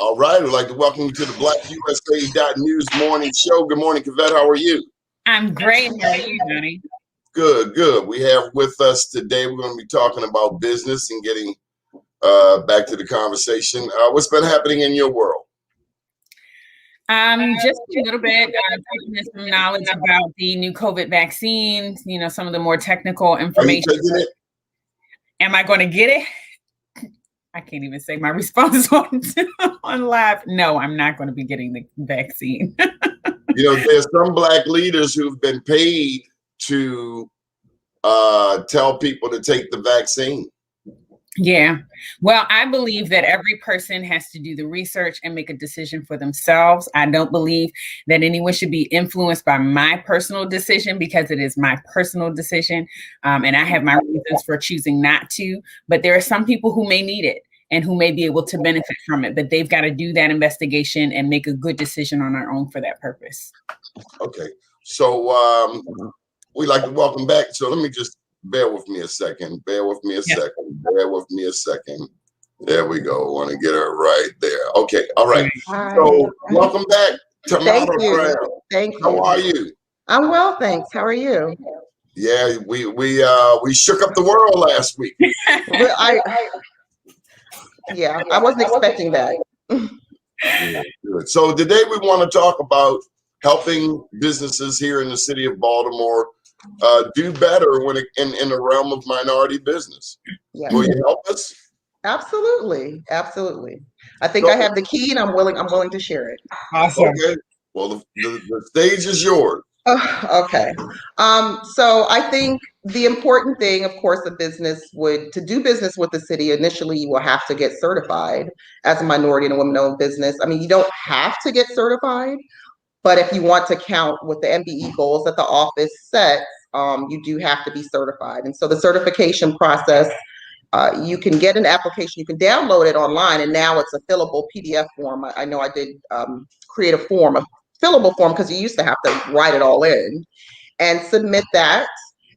All right, I'd like to welcome you to the BlackUSA.News Morning Show. Good morning, Kavette. How are you? I'm great. How are you, Johnny? Good, good. We have with us today, we're going to be talking about business and getting back to the conversation. What's been happening in your world? Just a little bit, taking some knowledge about the new COVID vaccine, some of the more technical information. Are you taking it? Am I going to get it? I can't even say my response on live. No, I'm not going to be getting the vaccine. There's some Black leaders who've been paid to tell people to take the vaccine. Yeah. Well, I believe that every person has to do the research and make a decision for themselves. I don't believe that anyone should be influenced by my personal decision because it is my personal decision. And I have my reasons for choosing not to. But there are some people who may need it and who may be able to benefit from it. But they've got to do that investigation and make a good decision on their own for that purpose. Okay. So we'd like to welcome back. So let me just bear with me a second. Bear with me a second. There we go. I want to get her right there. Okay. All right. Hi. So welcome back, Tamara. Thank you. Thank you. How are you? I'm well, thanks. How are you? Yeah, we shook up the world last week. Well, I wasn't expecting that. Yeah, good. So today we want to talk about helping businesses here in the city of Baltimore do better when in the realm of minority business. Yes. Will you help us? Absolutely. I think I have the key, and I'm willing to share it. Awesome. Okay. Well, the stage is yours. Okay. So I think the important thing, of course, to do business with the city, initially you will have to get certified as a minority and a woman-owned business. I mean, you don't have to get certified, but if you want to count with the MBE goals that the office sets, you do have to be certified. And so the certification process, you can get an application, you can download it online, and now it's a fillable PDF form. I know I did create a fillable form because you used to have to write it all in and submit that.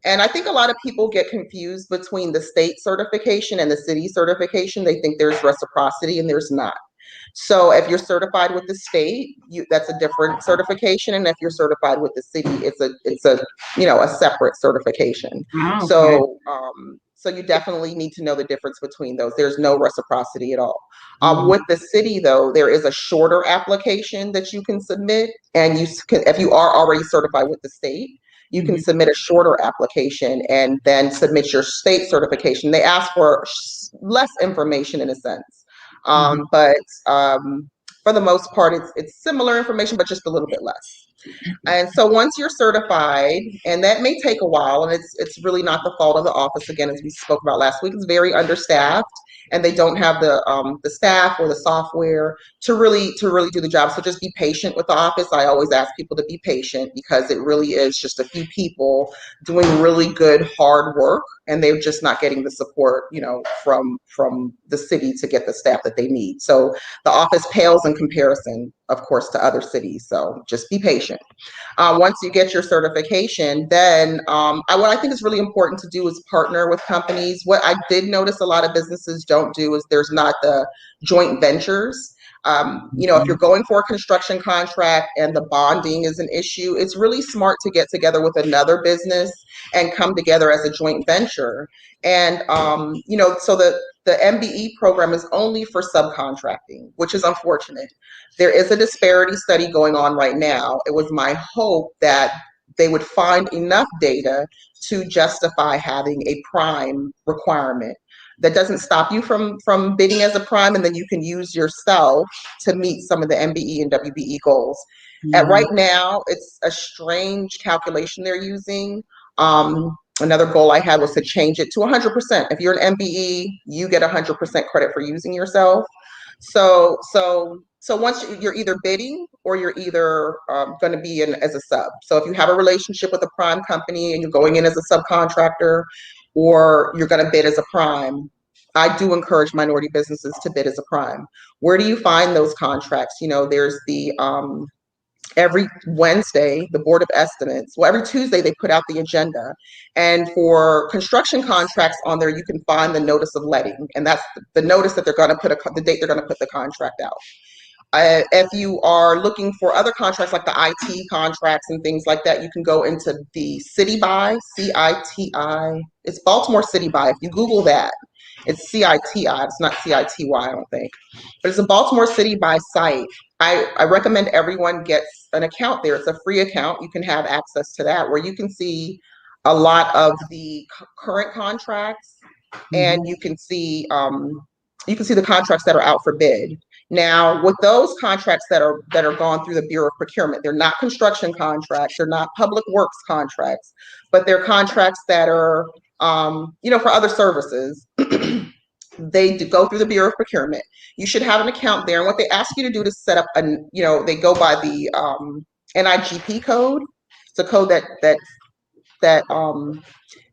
And I think a lot of people get confused between the state certification and the city certification. They think there's reciprocity, and there's not. So if you're certified with the state, that's a different certification, and if you're certified with the city, it's a separate certification. Okay. So you definitely need to know the difference between those. There's no reciprocity at all. With the city, though, there is a shorter application that you can submit, and if you are already certified with the state, you can submit a shorter application and then submit your state certification. They ask for less information in a sense. But for the most part, it's similar information, but just a little bit less. And so once you're certified, and that may take a while, and it's really not the fault of the office. Again, as we spoke about last week, it's very understaffed, and they don't have the staff or the software to really do the job. So just be patient with the office. I always ask people to be patient because it really is just a few people doing really good, hard work, and they're just not getting the support, from the city to get the staff that they need. So the office pales in comparison, of course, to other cities. So just be patient. Once you get your certification, then what I think is really important to do is partner with companies. What I did notice a lot of businesses don't do is there's not the joint ventures. If you're going for a construction contract and the bonding is an issue, it's really smart to get together with another business and come together as a joint venture. And, so the MBE program is only for subcontracting, which is unfortunate. There is a disparity study going on right now. It was my hope that they would find enough data to justify having a prime requirement. That doesn't stop you from bidding as a prime, and then you can use yourself to meet some of the MBE and WBE goals. At right now, it's a strange calculation they're using. Another goal I had was to change it to 100%. If you're an MBE, you get 100% credit for using yourself. So once you're either bidding or you're either going to be in as a sub. So if you have a relationship with a prime company and you're going in as a subcontractor, or you're going to bid as a prime, I do encourage minority businesses to bid as a prime. Where do you find those contracts? There's the every Wednesday, the Board of Estimates. Well, every Tuesday they put out the agenda, and for construction contracts on there, you can find the notice of letting, and that's the notice that they're going to put the date they're going to put the contract out. If you are looking for other contracts like the IT contracts and things like that, you can go into the City Buy, CITI. It's Baltimore City Buy. If you Google that, it's CITI. It's not CITY, I don't think. But it's a Baltimore City Buy site. I recommend everyone gets an account there. It's a free account. You can have access to that where you can see a lot of the current contracts, and you can see the contracts that are out for bid. Now, with those contracts that are gone through the Bureau of Procurement, they're not construction contracts, they're not public works contracts, but they're contracts that are, for other services. They do go through the Bureau of Procurement. You should have an account there, and what they ask you to do to set up they go by the NIGP code. It's a code that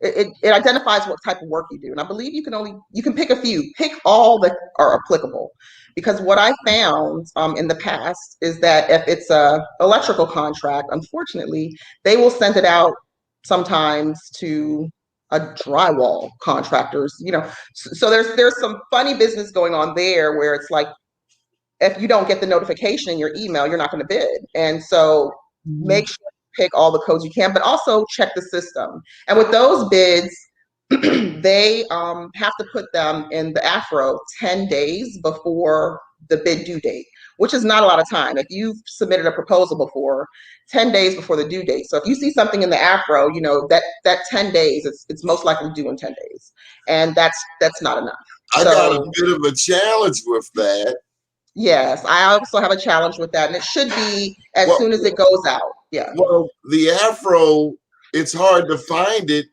it identifies what type of work you do. And I believe you can pick a few, pick all that are applicable. Because what I found in the past is that if it's a electrical contract, unfortunately, they will send it out sometimes to a drywall contractors, So there's some funny business going on there where it's like, if you don't get the notification in your email, you're not going to bid. And so make sure you pick all the codes you can, but also check the system. And with those bids, they have to put them in the AFRO 10 days before the bid due date, which is not a lot of time. If you've submitted a proposal before, 10 days before the due date. So if you see something in the AFRO, that 10 days, it's most likely due in 10 days. And that's not enough. I got a bit of a challenge with that. Yes, I also have a challenge with that, and it should be as soon as it goes out. Yeah. Well, the AFRO, it's hard to find it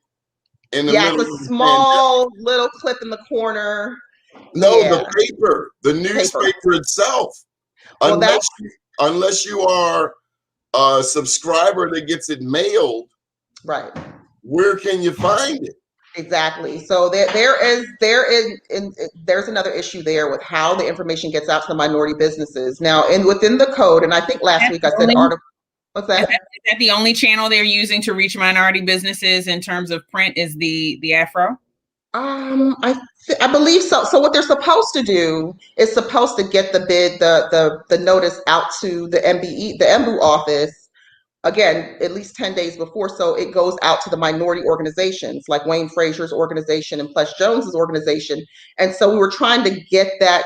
in the middle. It's a small little clip in the corner. No, the newspaper itself. Well, unless you are a subscriber that gets it mailed, right? Where can you find it? Exactly. So there's another issue there with how the information gets out to the minority businesses. Now, within the code, and I think last week I said article. What's that? Is that the only channel they're using to reach minority businesses in terms of print is the AFRO? I believe so. So what they're supposed to do is supposed to get the bid, the notice out to the MBE, the MBE office, again, at least 10 days before. So it goes out to the minority organizations like Wayne Fraser's organization and Ples Jones's organization. And so we were trying to get that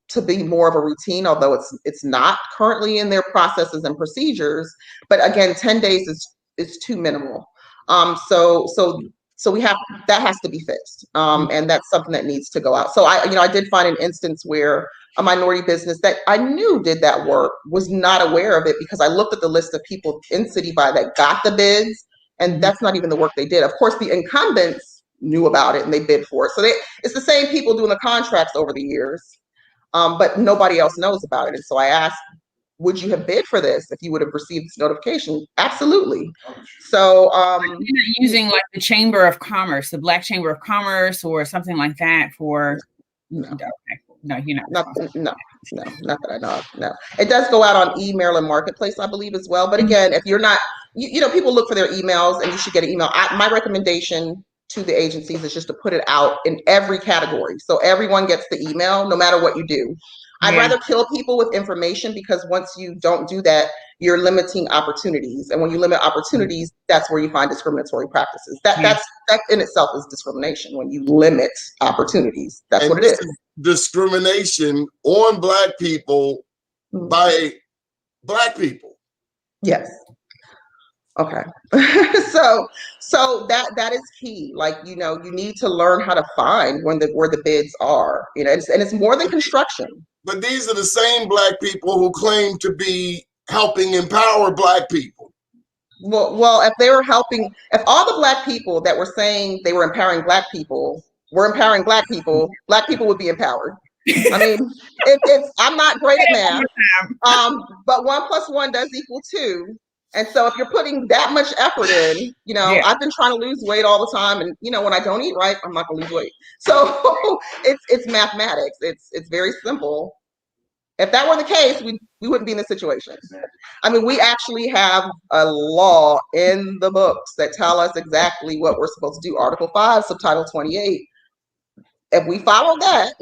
to be more of a routine, although it's not currently in their processes and procedures. But again, 10 days is too minimal. So we have, that has to be fixed. And that's something that needs to go out. So I did find an instance where a minority business that I knew did that work was not aware of it, because I looked at the list of people in City Buy that got the bids, and that's not even the work they did. Of course, the incumbents knew about it and they bid for it. So it's the same people doing the contracts over the years, but nobody else knows about it. And so I asked, would you have bid for this if you would have received this notification? Absolutely. So you're not using like the Chamber of Commerce, the Black Chamber of Commerce or something like that for no, you're not. No, not that I know of. No, it does go out on e-Maryland Marketplace, I believe, as well. But again, if you're not, people look for their emails, and you should get an email. My recommendation to the agencies is just to put it out in every category, so everyone gets the email, no matter what you do. I'd rather kill people with information, because once you don't do that, you're limiting opportunities, and when you limit opportunities, that's where you find discriminatory practices. That in itself is discrimination, when you limit opportunities. That's what it is. Discrimination on Black people by Black people. Yes. Okay. so that is key. Like, you need to learn how to find where the bids are, and it's more than construction. But these are the same Black people who claim to be helping empower Black people. Well, if all the Black people that were saying they were empowering Black people were empowering Black people would be empowered. I mean, I'm not great at math, but 1 + 1 does equal 2. And so if you're putting that much effort in, I've been trying to lose weight all the time, and when I don't eat right, I'm not gonna lose weight. So it's mathematics. It's very simple. If that were the case, we wouldn't be in this situation. I mean, we actually have a law in the books that tell us exactly what we're supposed to do. Article 5, Subtitle 28. If we follow that,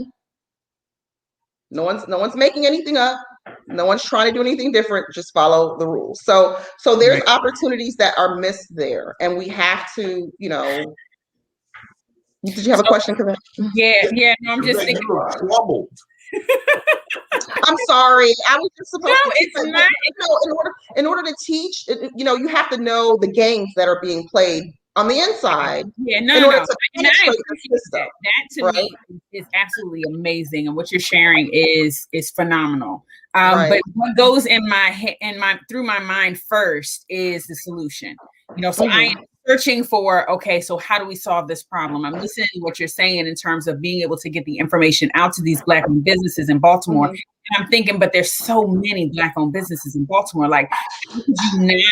no one's making anything up. No one's trying to do anything different. Just follow the rules. So there's opportunities that are missed there, and we have to, Did you have a question, Kevin? Yeah. No, I'm just thinking. You look troubled. I'm sorry. I was just supposed to teach. It's not. In order to teach, you have to know the games that are being played on the inside. Yeah, in order to and I appreciate that. That to me is absolutely amazing, and what you're sharing is phenomenal. But what goes in my head through my mind first is the solution. So I am searching for, okay, so how do we solve this problem? I'm listening to what you're saying in terms of being able to get the information out to these Black-owned businesses in Baltimore. And I'm thinking, but there's so many Black-owned businesses in Baltimore. Like, how could you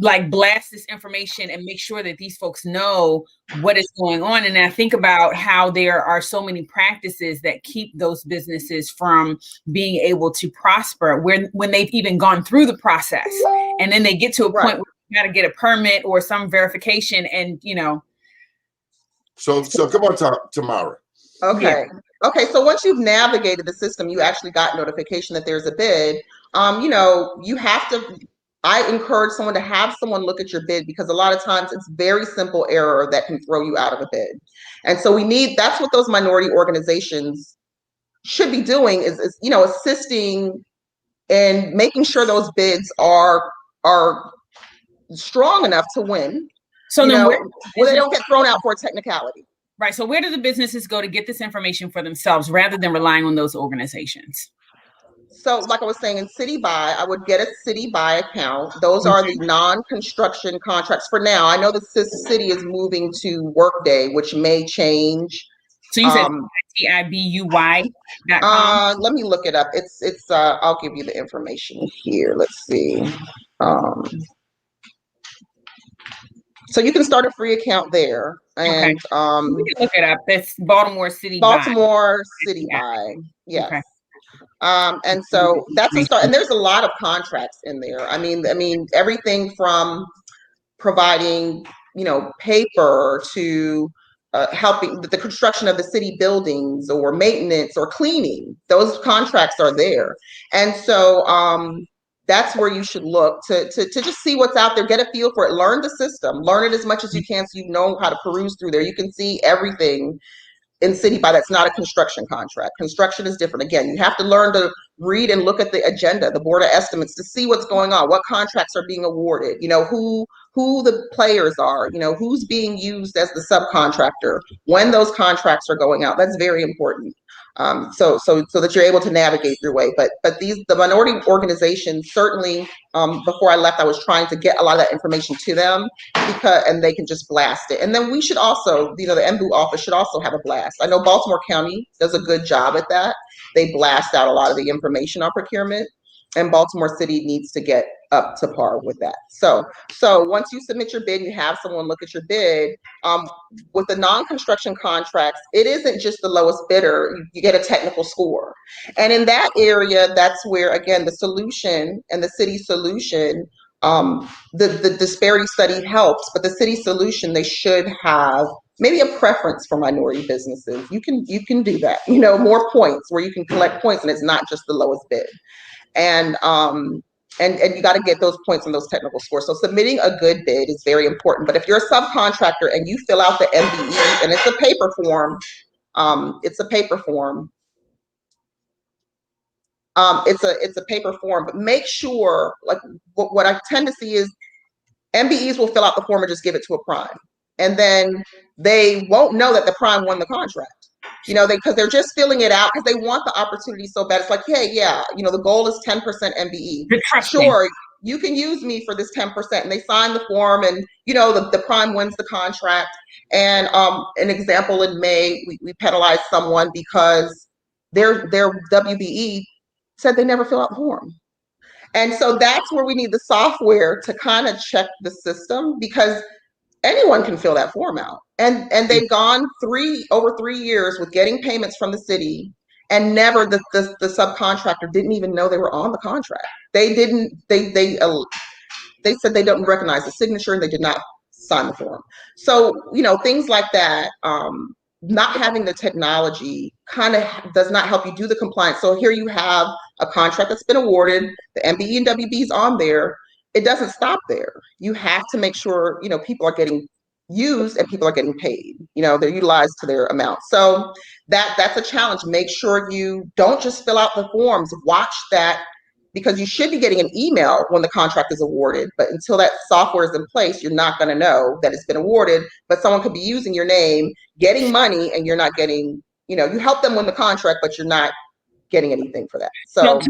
not blast this information and make sure that these folks know what is going on? And I think about how there are so many practices that keep those businesses from being able to prosper when they've even gone through the process, and then they get to a point where you got to get a permit or some verification, and So come on, Tamara. Okay. Okay. So once you've navigated the system, you actually got notification that there's a bid. You have to. I encourage someone to have someone look at your bid, because a lot of times it's very simple error that can throw you out of a bid. And so that's what those minority organizations should be doing is assisting and making sure those bids are strong enough to win. So where they don't get thrown out for a technicality. Right. So where do the businesses go to get this information for themselves rather than relying on those organizations? So like I was saying, in City Buy, I would get a City Buy account. Those are the non-construction contracts for now. I know the city is moving to Workday, which may change. So you said TIBUY.com? Let me look it up. It's I'll give you the information here. Let's see. So you can start a free account there. And we can look it up. That's Baltimore City Buy. Yes. Okay. And so that's a start. And there's a lot of contracts in there. I mean, everything from providing, paper to helping the construction of the city buildings or maintenance or cleaning. Those contracts are there. And so that's where you should look to just see what's out there, get a feel for it, learn the system, learn it as much as you can so you know how to peruse through there. You can see everything in City Buy that's not a construction contract. Construction is different. Again, you have to learn to read and look at the agenda, the board of estimates, to see what's going on, what contracts are being awarded, who the players are, who's being used as the subcontractor, when those contracts are going out. That's very important. So that you're able to navigate your way. But the minority organizations, certainly before I left, I was trying to get a lot of that information to them and they can just blast it. And then we should also, the MBE office should also have a blast. I know Baltimore County does a good job at that. They blast out a lot of the information on procurement, and Baltimore City needs to get up to par with that. So once you submit your bid, you have someone look at your bid. With the non-construction contracts, it isn't just the lowest bidder. You get a technical score. And in that area, that's where, again, the solution and the city solution, the disparity study helps, but the city solution, they should have maybe a preference for minority businesses. You can do that, more points where you can collect points and it's not just the lowest bid. And you got to get those points on those technical scores. So submitting a good bid is very important. But if you're a subcontractor and you fill out the MBE, and it's a paper form, it's a paper form, but make sure, like what I tend to see is MBEs will fill out the form and just give it to a prime. And then they won't know that the prime won the contract. Because they're just filling it out because they want the opportunity so bad. It's like, hey, yeah, the goal is 10% MBE. Sure, you can use me for this 10%. And they sign the form, and the prime wins the contract. And an example, in May, we penalized someone because their WBE said they never fill out the form. And so that's where we need the software to kind of check the system, because anyone can fill that form out. And they've gone over 3 years with getting payments from the city, and never the subcontractor didn't even know they were on the contract. They said they don't recognize the signature and they did not sign the form. So, things like that, not having the technology kind of does not help you do the compliance. So here you have a contract that's been awarded, the MBE and WB's on there, it doesn't stop there. You have to make sure, people are getting used and people are getting paid. They're utilized to their amount. So that's a challenge. Make sure you don't just fill out the forms. Watch that, because you should be getting an email when the contract is awarded. But until that software is in place, you're not going to know that it's been awarded. But someone could be using your name, getting money, and you're not getting, you help them win the contract, but you're not getting anything for that. So,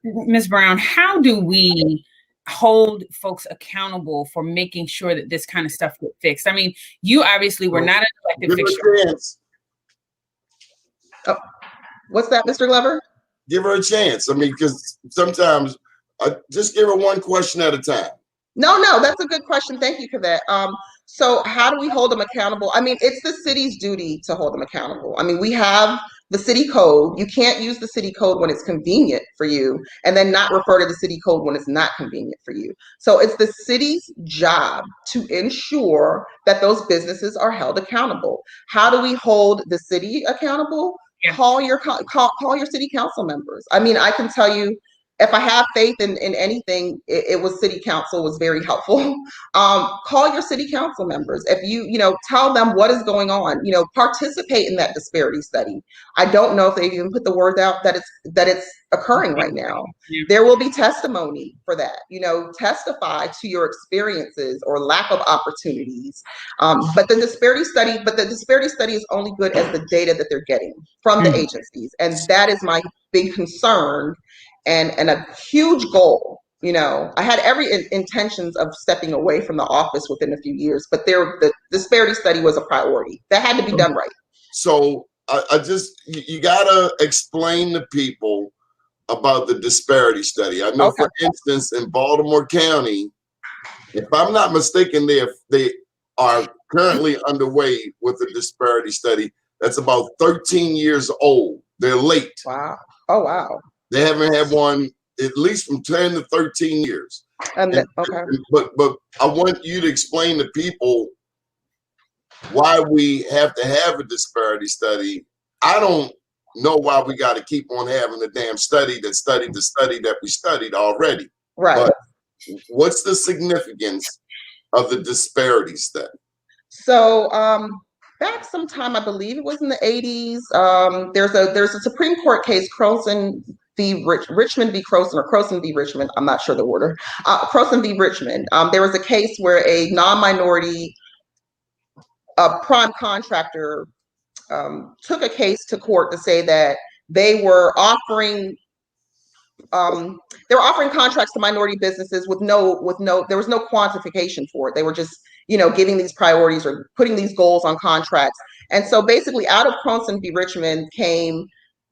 Ms. Brown, how do we hold folks accountable for making sure that this kind of stuff gets fixed? I mean, you obviously were not an elected fixture. Oh, what's that, Mr. Glover? Give her a chance. I mean, because sometimes just give her one question at a time. No, that's a good question. Thank you for that. So how do we hold them accountable? I mean, it's the city's duty to hold them accountable. I mean, we have the city code. You can't use the city code when it's convenient for you and then not refer to the city code when it's not convenient for you. So it's the city's job to ensure that those businesses are held accountable. How do we hold the city accountable? Yeah. Call your city council members. I mean, I can tell you, if I have faith in anything, it was city council was very helpful. Call your city council members. If you tell them what is going on, participate in that disparity study. I don't know if they even put the word out that it's occurring right now. Yeah. There will be testimony for that. Testify to your experiences or lack of opportunities. But the disparity study is only good as the data that they're getting from the agencies, and that is my big concern. And a huge goal. I had every intentions of stepping away from the office within a few years, but the disparity study was a priority. That had to be done right. So you gotta explain to people about the disparity study. I know, for instance, in Baltimore County, if I'm not mistaken, they are currently underway with a disparity study that's about 13 years old. They're late. Wow. Oh, wow. They haven't had one at least from 10 to 13 years. Okay. But I want you to explain to people why we have to have a disparity study. I don't know why we got to keep on having the damn study that studied the study that we studied already. Right. But what's the significance of the disparity study? So back sometime, I believe it was in the 80s, there's a Supreme Court case, Croson v. Richmond v. Croson, or Croson v. Richmond, I'm not sure the order, Croson v. Richmond. There was a case where a non-minority prime contractor took a case to court to say that they were offering contracts to minority businesses with there was no quantification for it. They were just, giving these priorities or putting these goals on contracts. And so basically out of Croson v. Richmond came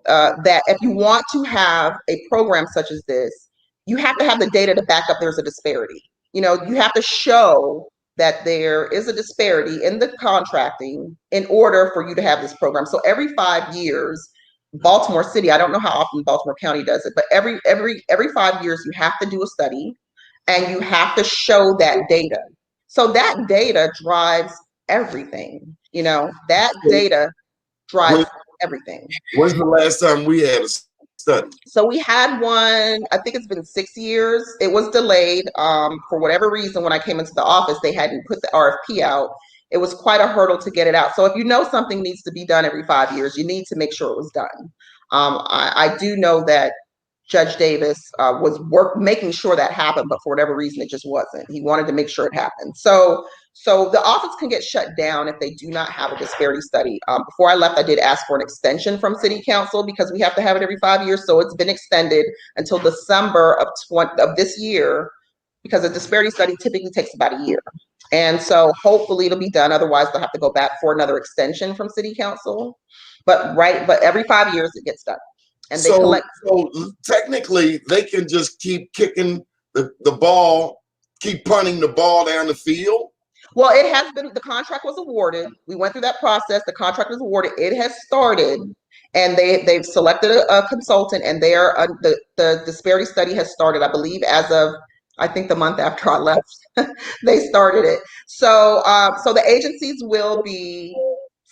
that if you want to have a program such as this, you have to have the data to back up there's a disparity. You have to show that there is a disparity in the contracting in order for you to have this program. So every 5 years, Baltimore City, I don't know how often Baltimore County does it, but every 5 years you have to do a study and you have to show that data. So that data drives everything. That data drives everything. When's the last time we had a study? So we had one, I think it's been 6 years. It was delayed for whatever reason. When I came into the office, they hadn't put the RFP out. It was quite a hurdle to get it out. So if something needs to be done every 5 years, you need to make sure it was done. I do know that Judge Davis was making sure that happened, but for whatever reason, it just wasn't. He wanted to make sure it happened. So the office can get shut down if they do not have a disparity study. Before I left, I did ask for an extension from City Council because we have to have it every 5 years. So it's been extended until December of this year, because a disparity study typically takes about a year. And so hopefully it'll be done. Otherwise, they'll have to go back for another extension from City Council. But every 5 years it gets done. And they collect. So technically, they can just keep kicking the ball, keep punting the ball down the field. Well, it has been, the contract was awarded. We went through that process. The contract was awarded. It has started, and they've selected a consultant, and the disparity study has started, I believe, as of, I think, the month after I left. They started it. So the agencies will be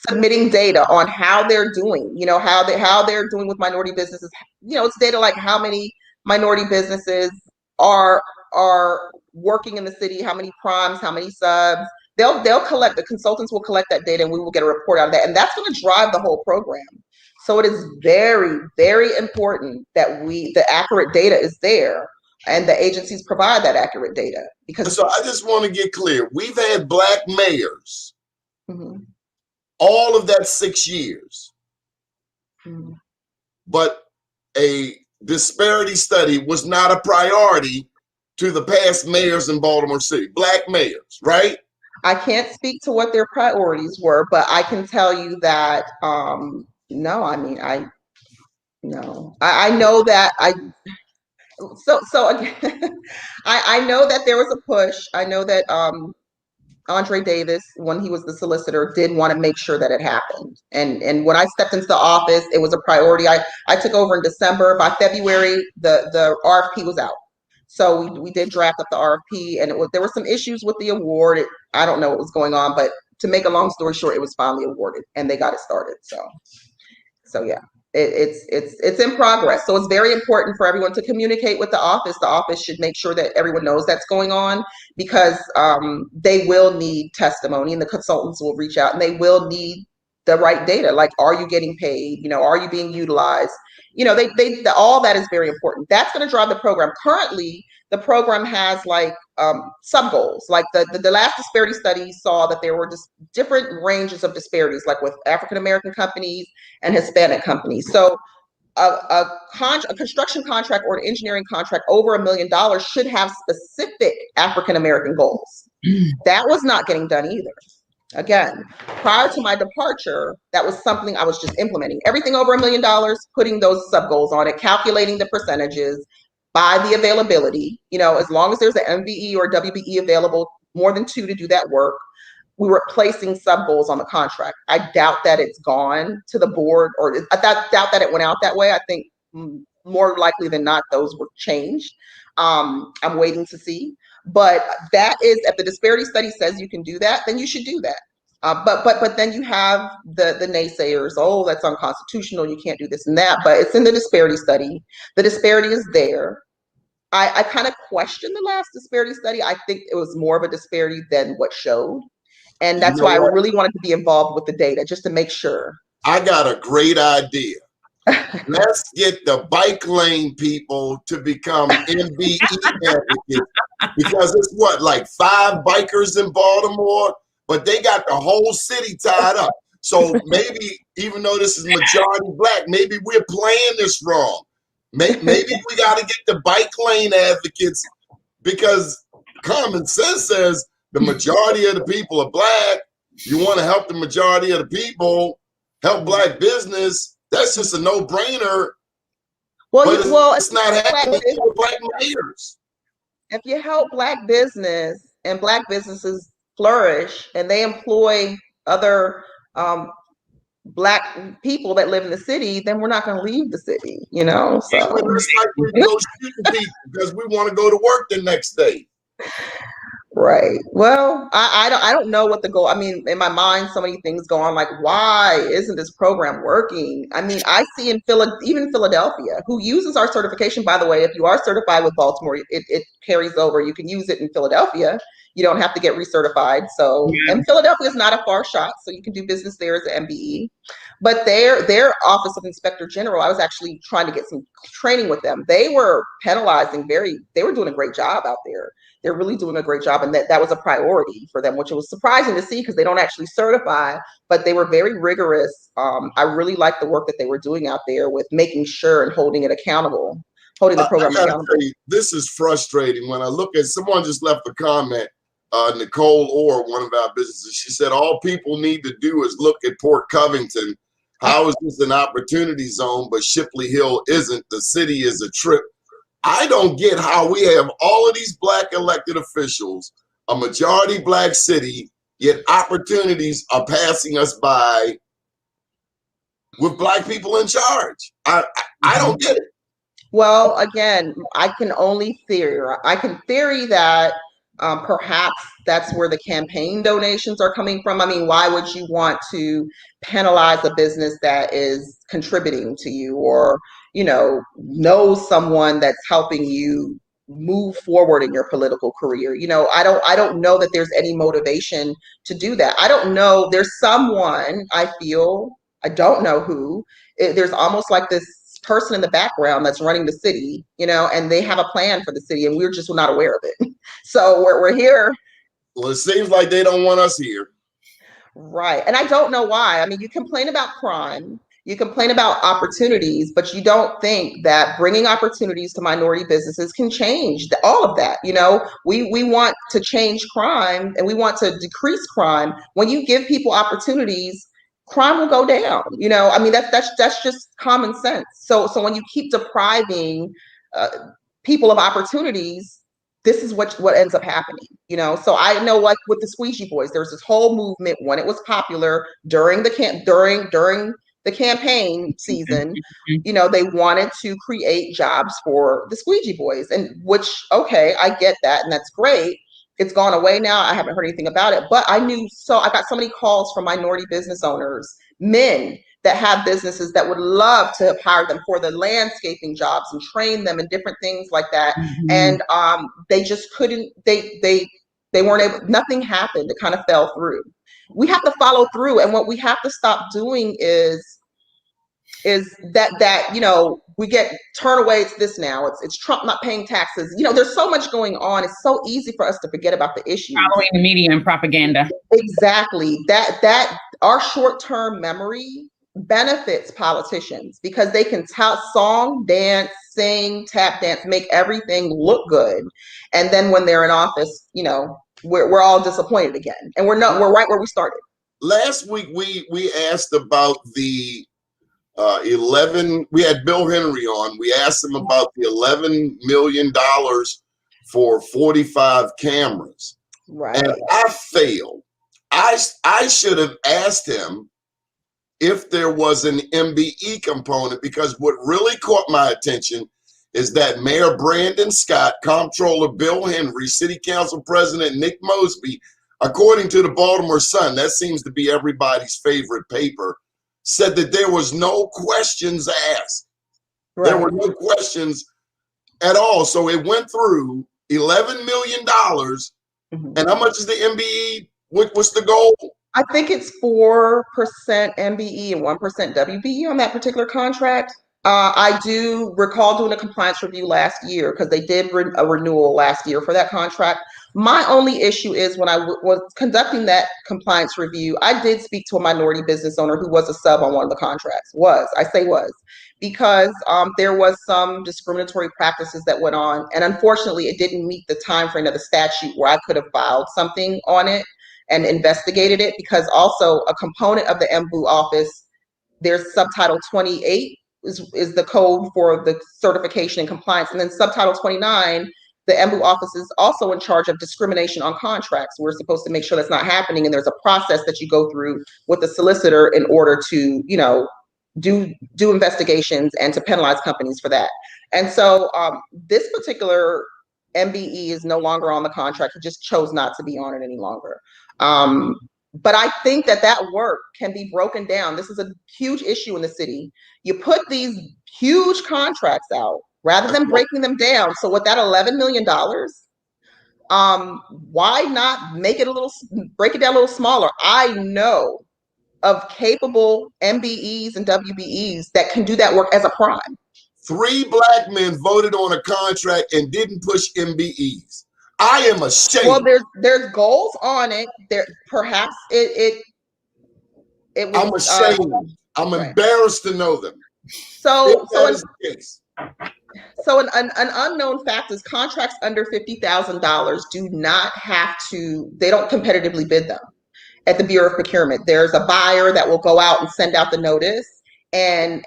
submitting data on how they're doing, how they're doing with minority businesses. It's data like how many minority businesses are working in the city, how many primes, how many subs. They'll collect, the consultants will collect that data, and we will get a report out of that. And that's going to drive the whole program. So it is very, very important that the accurate data is there and the agencies provide that accurate data. Because so I just want to get clear. We've had Black mayors Mhm. all of that 6 years, Mhm. but a disparity study was not a priority to the past mayors in Baltimore City, Black mayors, right? I can't speak to what their priorities were, but I can tell you that no, I mean, no, I know that so again, I know that there was a push. I know that Andre Davis, when he was the solicitor, did want to make sure that it happened. And when I stepped into the office, it was a priority. I took over in December. By February, the RFP was out. So we did draft up the RFP, and there were some issues with the award. I don't know what was going on, but to make a long story short, it was finally awarded, and they got it started. So yeah, it's in progress. So it's very important for everyone to communicate with the office. The office should make sure that everyone knows that's going on, because they will need testimony, and the consultants will reach out, and they will need the right data. Like, are you getting paid? Are you being utilized? All that is very important. That's going to drive the program. Currently, the program has like sub goals. Like the last disparity study saw that there were just different ranges of disparities, like with African American companies and Hispanic companies. So a construction contract or an engineering contract over $1 million should have specific African American goals. That was not getting done either. Again, prior to my departure, that was something I was just implementing. Everything over $1 million, putting those sub goals on it, calculating the percentages by the availability. As long as there's an MBE or WBE available, more than 2 to do that work, we were placing sub goals on the contract. I doubt that it's gone to the board, or I doubt that it went out that way. I think more likely than not, those were changed. I'm waiting to see. But that is, if the disparity study says you can do that, then you should do that. But then you have the naysayers. Oh, that's unconstitutional. You can't do this and that. But it's in the disparity study. The disparity is there. I kind of questioned the last disparity study. I think it was more of a disparity than what showed. And that's why I really wanted to be involved with the data, just to make sure. I got a great idea. Let's get the bike lane people to become MBE advocates, because it's like 5 bikers in Baltimore, but they got the whole city tied up. So maybe, even though this is majority Black, maybe we're playing this wrong. Maybe we got to get the bike lane advocates, because common sense says the majority of the people are Black. You want to help the majority of the people, help Black business. That's just a no-brainer. Well, it's not happening with Black mayors. If you help Black business and Black businesses flourish, and they employ other Black people that live in the city, then we're not going to leave the city, So it's like we go shooting people because we want to go to work the next day. Right. Well, I don't know what the goal. I mean, in my mind, so many things go on. Like, why isn't this program working? I mean, I see even Philadelphia, who uses our certification. By the way, if you are certified with Baltimore, it carries over. You can use it in Philadelphia. You don't have to get recertified. So, and Philadelphia is not a far shot, so you can do business there as an MBE. But their Office of Inspector General, I was actually trying to get some training with them. They were penalizing they were doing a great job out there. They're really doing a great job, and that was a priority for them, which was surprising to see, because they don't actually certify, but they were very rigorous. I really liked the work that they were doing out there with making sure and holding it accountable, holding the program accountable. This is frustrating when I look at, someone just left a comment, Nicole Orr, one of our businesses. She said, all people need to do is look at Port Covington. How is this an opportunity zone, but Shipley Hill isn't? The city is a trip. I don't get how we have all of these Black elected officials, a majority Black city, yet opportunities are passing us by with Black people in charge. I don't get it. Well, again, I can only theory. I can theory that Perhaps that's where the campaign donations are coming from. I mean, why would you want to penalize a business that is contributing to you, or, you know someone that's helping you move forward in your political career? I don't know that there's any motivation to do that. I don't know. There's someone, I feel, I don't know who. There's almost like this person in the background that's running the city, and they have a plan for the city, and we're just not aware of it. So we're here. Well, it seems like they don't want us here. Right. And I don't know why. I mean, you complain about crime, you complain about opportunities, but you don't think that bringing opportunities to minority businesses can change all of that. We want to change crime, and we want to decrease crime. When you give people opportunities, crime will go down. I mean, that's just common sense. So when you keep depriving people of opportunities, this is what ends up happening. So I know, like with the Squeegee Boys, there was this whole movement when it was popular during the campaign season. They wanted to create jobs for the Squeegee Boys, and okay, I get that, and that's great. It's gone away now. I haven't heard anything about it, but I got so many calls from minority business owners, men that have businesses that would love to hire them for the landscaping jobs and train them and different things like that. And they just couldn't, they weren't able, nothing happened. It kind of fell through. We have to follow through. And what we have to stop doing is that we get turn away. It's this now. It's Trump not paying taxes. There's so much going on. It's so easy for us to forget about the issues. Following the media and propaganda. Exactly. That our short-term memory benefits politicians because they can song, dance, sing, tap dance, make everything look good. And then when they're in office, we're all disappointed again. And we're right where we started. Last week, we asked about the 11, we had Bill Henry on. We asked him about the $11 million for 45 cameras. Right. And I failed. I should have asked him if there was an MBE component, because what really caught my attention is that Mayor Brandon Scott, Comptroller Bill Henry, City Council President Nick Mosby, according to the Baltimore Sun, that seems to be everybody's favorite paper, said that there was no questions asked. Right. There were no questions at all. So it went through $11 million. Mm-hmm. And how much is the MBE? What's the goal? I think it's 4% MBE and 1% WBE on that particular contract. I do recall doing a compliance review last year because they did a renewal last year for that contract. My only issue is when I was conducting that compliance review, I did speak to a minority business owner who was a sub on one of the contracts. Because there was some discriminatory practices that went on. And unfortunately, it didn't meet the time frame of the statute where I could have filed something on it and investigated it, because also a component of the MBE office, there's subtitle 28 is the code for the certification and compliance. And then subtitle 29, the MBE office is also in charge of discrimination on contracts. We're supposed to make sure that's not happening. And there's a process that you go through with the solicitor in order to, do investigations and to penalize companies for that. And so this particular MBE is no longer on the contract. He just chose not to be on it any longer. But I think that work can be broken down. This is a huge issue in the city. You put these huge contracts out rather than breaking them down. So with that $11 million, why not break it down a little smaller? I know of capable MBEs and WBEs that can do that work as a prime. 3 Black men voted on a contract and didn't push MBEs. I am ashamed. Well, there's goals on it. There, perhaps it was. I'm ashamed. I'm embarrassed to know them. So an unknown fact is contracts under $50,000 do not have to. They don't competitively bid them at the Bureau of Procurement. There's a buyer that will go out and send out the notice, and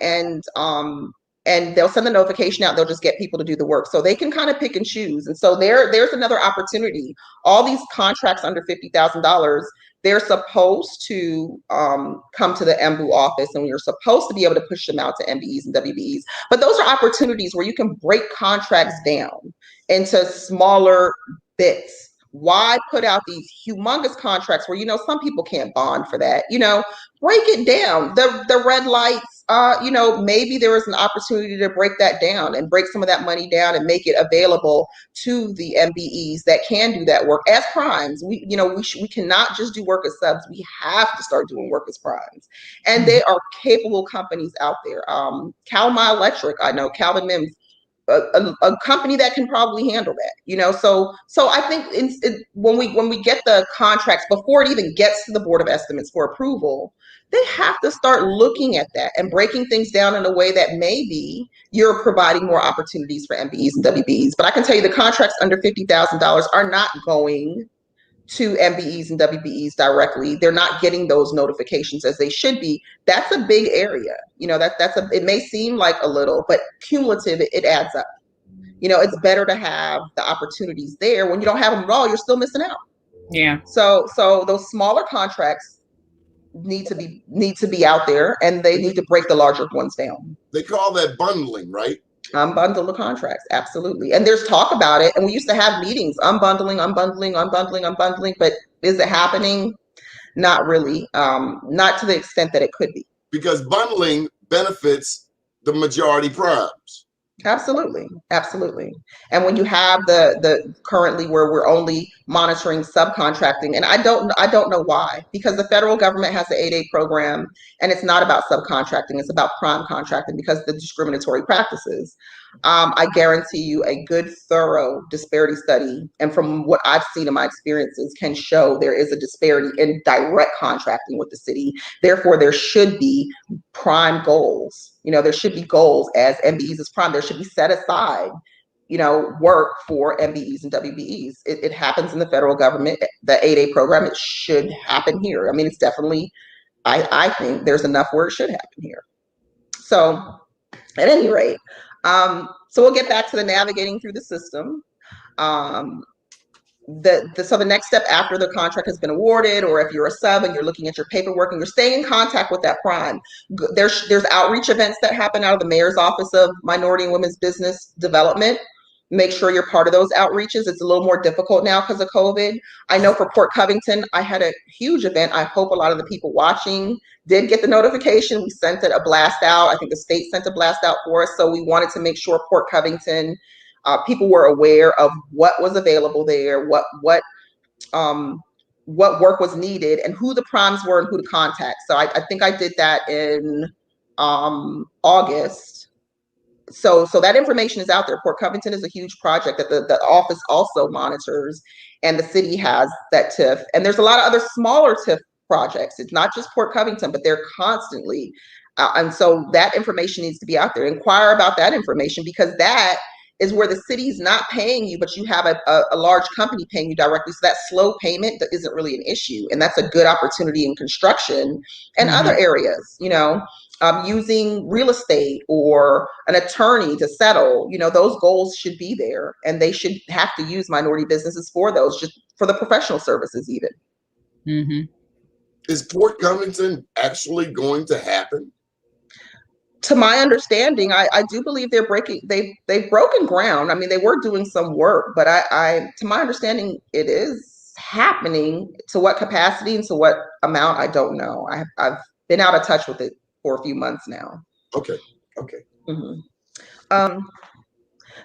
they'll send the notification out. They'll just get people to do the work. So they can kind of pick and choose. And so there's another opportunity. All these contracts under $50,000, they're supposed to come to the MBE office, and you're supposed to be able to push them out to MBEs and WBEs. But those are opportunities where you can break contracts down into smaller bits Why put out these humongous contracts where, some people can't bond for that? Break it down. The red lights, maybe there is an opportunity to break that down and break some of that money down and make it available to the MBEs that can do that work as primes. We cannot just do work as subs. We have to start doing work as primes. And there are capable companies out there. Calma Electric, I know Calvin Mims, a company that can probably handle that, so I think when we get the contracts before it even gets to the Board of Estimates for approval, they have to start looking at that and breaking things down in a way that maybe you're providing more opportunities for MBEs and WBEs. But I can tell you the contracts under $50,000 are not going to MBEs and WBEs directly. They're not getting those notifications as they should be. That's a big area. It may seem like a little, but cumulative, it adds up. It's better to have the opportunities there. When you don't have them at all, you're still missing out. Yeah. So those smaller contracts need to be out there, and they need to break the larger ones down. They call that bundling, right? Unbundle the contracts, absolutely. And there's talk about it, and we used to have meetings, unbundling, but is it happening? Not really, not to the extent that it could be. Because bundling benefits the majority primes. Absolutely. And when you have the currently where we're only monitoring subcontracting, and I don't know why, because the federal government has the 8A program, and it's not about subcontracting, it's about prime contracting because of the discriminatory practices. I guarantee you a good, thorough disparity study, and from what I've seen in my experiences, can show there is a disparity in direct contracting with the city. Therefore, there should be prime goals. There should be goals as MBEs as prime. There should be set aside, work for MBEs and WBEs. It happens in the federal government, the 8A program. It should happen here. I mean, it's definitely, I think there's enough where it should happen here. So at any rate, so we'll get back to the navigating through the system. So the next step after the contract has been awarded, or if you're a sub and you're looking at your paperwork and you're staying in contact with that prime, there's outreach events that happen out of the mayor's office of Minority and Women's Business Development. Make sure you're part of those outreaches. It's a little more difficult now because of COVID. I know for Port Covington, I had a huge event. I hope a lot of the people watching did get the notification. We sent it a blast out. I think the state sent a blast out for us. So we wanted to make sure Port Covington people were aware of what was available there, what work was needed, and who the primes were and who to contact. So I think I did that in August. So that information is out there. Port Covington is a huge project that the office also monitors, and the city has that TIF. And there's a lot of other smaller TIF projects. It's not just Port Covington, but they're constantly. And so that information needs to be out there. Inquire about that information, because that is where the city's not paying you, but you have a large company paying you directly. So that slow payment isn't really an issue. And that's a good opportunity in construction and other areas, using real estate or an attorney to settle, those goals should be there, and they should have to use minority businesses for those, just for the professional services even. Mm-hmm. Is Port Covington actually going to happen? To my understanding, I do believe they've broken ground. I mean, they were doing some work, but to my understanding, it is happening. To what capacity and to what amount, I don't know. I've been out of touch with it for a few months now. Okay. Mm-hmm.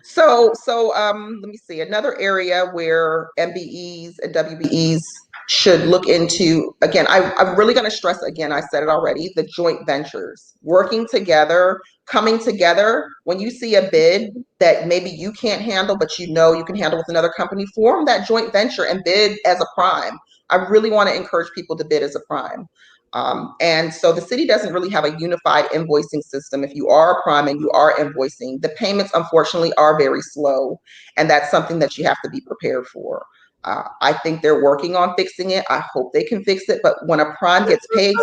So let me see. Another area where MBEs and WBEs should look into, again, I'm really going to stress, again, I said it already, the joint ventures, working together, coming together. When you see a bid that maybe you can't handle, but you can handle with another company, form that joint venture and bid as a prime. I really want to encourage people to bid as a prime. And so the city doesn't really have a unified invoicing system. If you are a prime and you are invoicing, the payments unfortunately are very slow, and that's something that you have to be prepared for. I think they're working on fixing it. I hope they can fix it. But when a prime gets paid,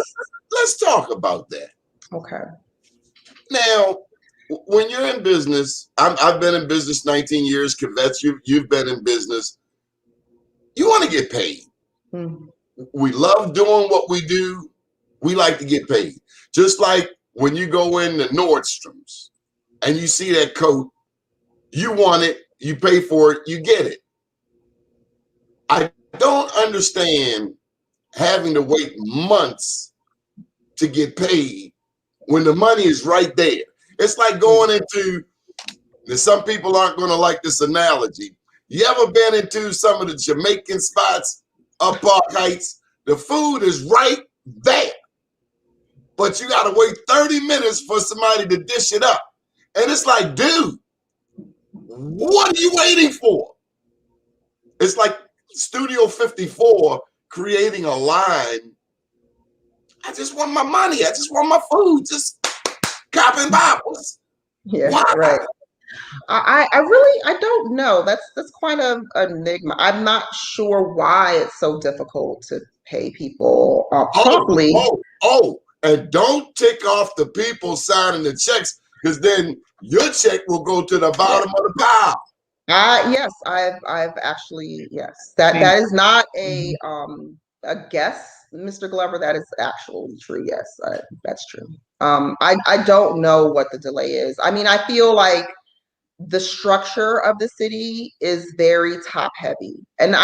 let's talk about that. Okay. Now, when you're in business, I've been in business 19 years. Kvetch, you've been in business. You want to get paid. Mm-hmm. We love doing what we do. We like to get paid. Just like when you go into Nordstrom's and you see that coat, you want it, you pay for it, you get it. I don't understand having to wait months to get paid when the money is right there. It's like going into, and some people aren't going to like this analogy. You ever been into some of the Jamaican spots up Park Heights? The food is right there, but you got to wait 30 minutes for somebody to dish it up. And it's like, dude, what are you waiting for? It's like Studio 54 creating a line. I just want my money. I just want my food. Just copping bottles. Yeah, Why? right. I really don't know. That's quite an enigma. I'm not sure why it's so difficult to pay people promptly. And don't tick off the people signing the checks, because then your check will go to the bottom of the pile. Yes, I've actually, yes. That is not a guess, Mr. Glover. That is actually true. Yes, that's true. I don't know what the delay is. I mean, I feel like the structure of the city is very top heavy, and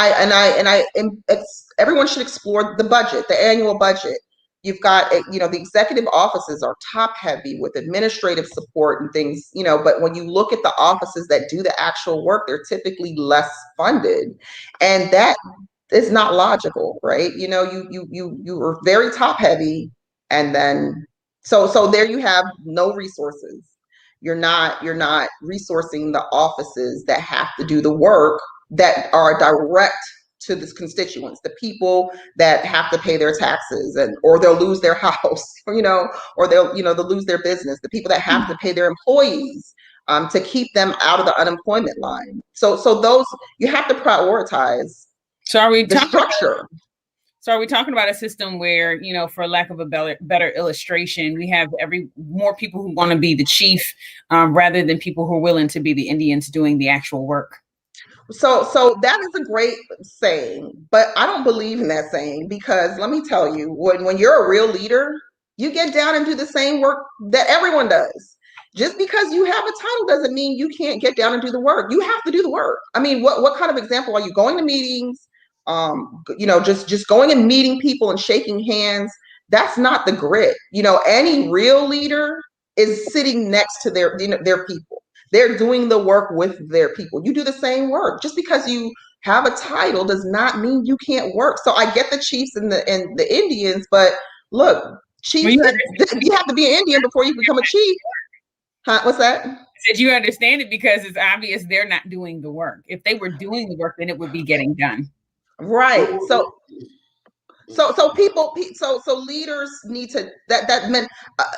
everyone should explore the budget, the annual budget. You've got, the executive offices are top heavy with administrative support and things, but when you look at the offices that do the actual work, they're typically less funded, and that is not logical, right? You are very top heavy, and then so there you have no resources. You're not resourcing the offices that have to do the work that are direct to the constituents, the people that have to pay their taxes, or they'll lose their house, or they'll lose their business, the people that have to pay their employees to keep them out of the unemployment line. So those, you have to prioritize the structure. So are we talking about a system where, for lack of a better illustration, we have more people who want to be the chief rather than people who are willing to be the Indians doing the actual work? So that is a great saying, but I don't believe in that saying, because let me tell you, when you're a real leader, you get down and do the same work that everyone does. Just because you have a title doesn't mean you can't get down and do the work. You have to do the work. I mean, what kind of example are you? Going to meetings, just going and meeting people and shaking hands? That's not the grit. Any real leader is sitting next to their people. They're doing the work with their people. You do the same work. Just because you have a title does not mean you can't work. So I get the Chiefs and the Indians, but look, Chiefs, you have to be an Indian before you become a chief. Huh? What's that? I said you understand it because it's obvious they're not doing the work. If they were doing the work, then it would be getting done. Right. So leaders need to, that meant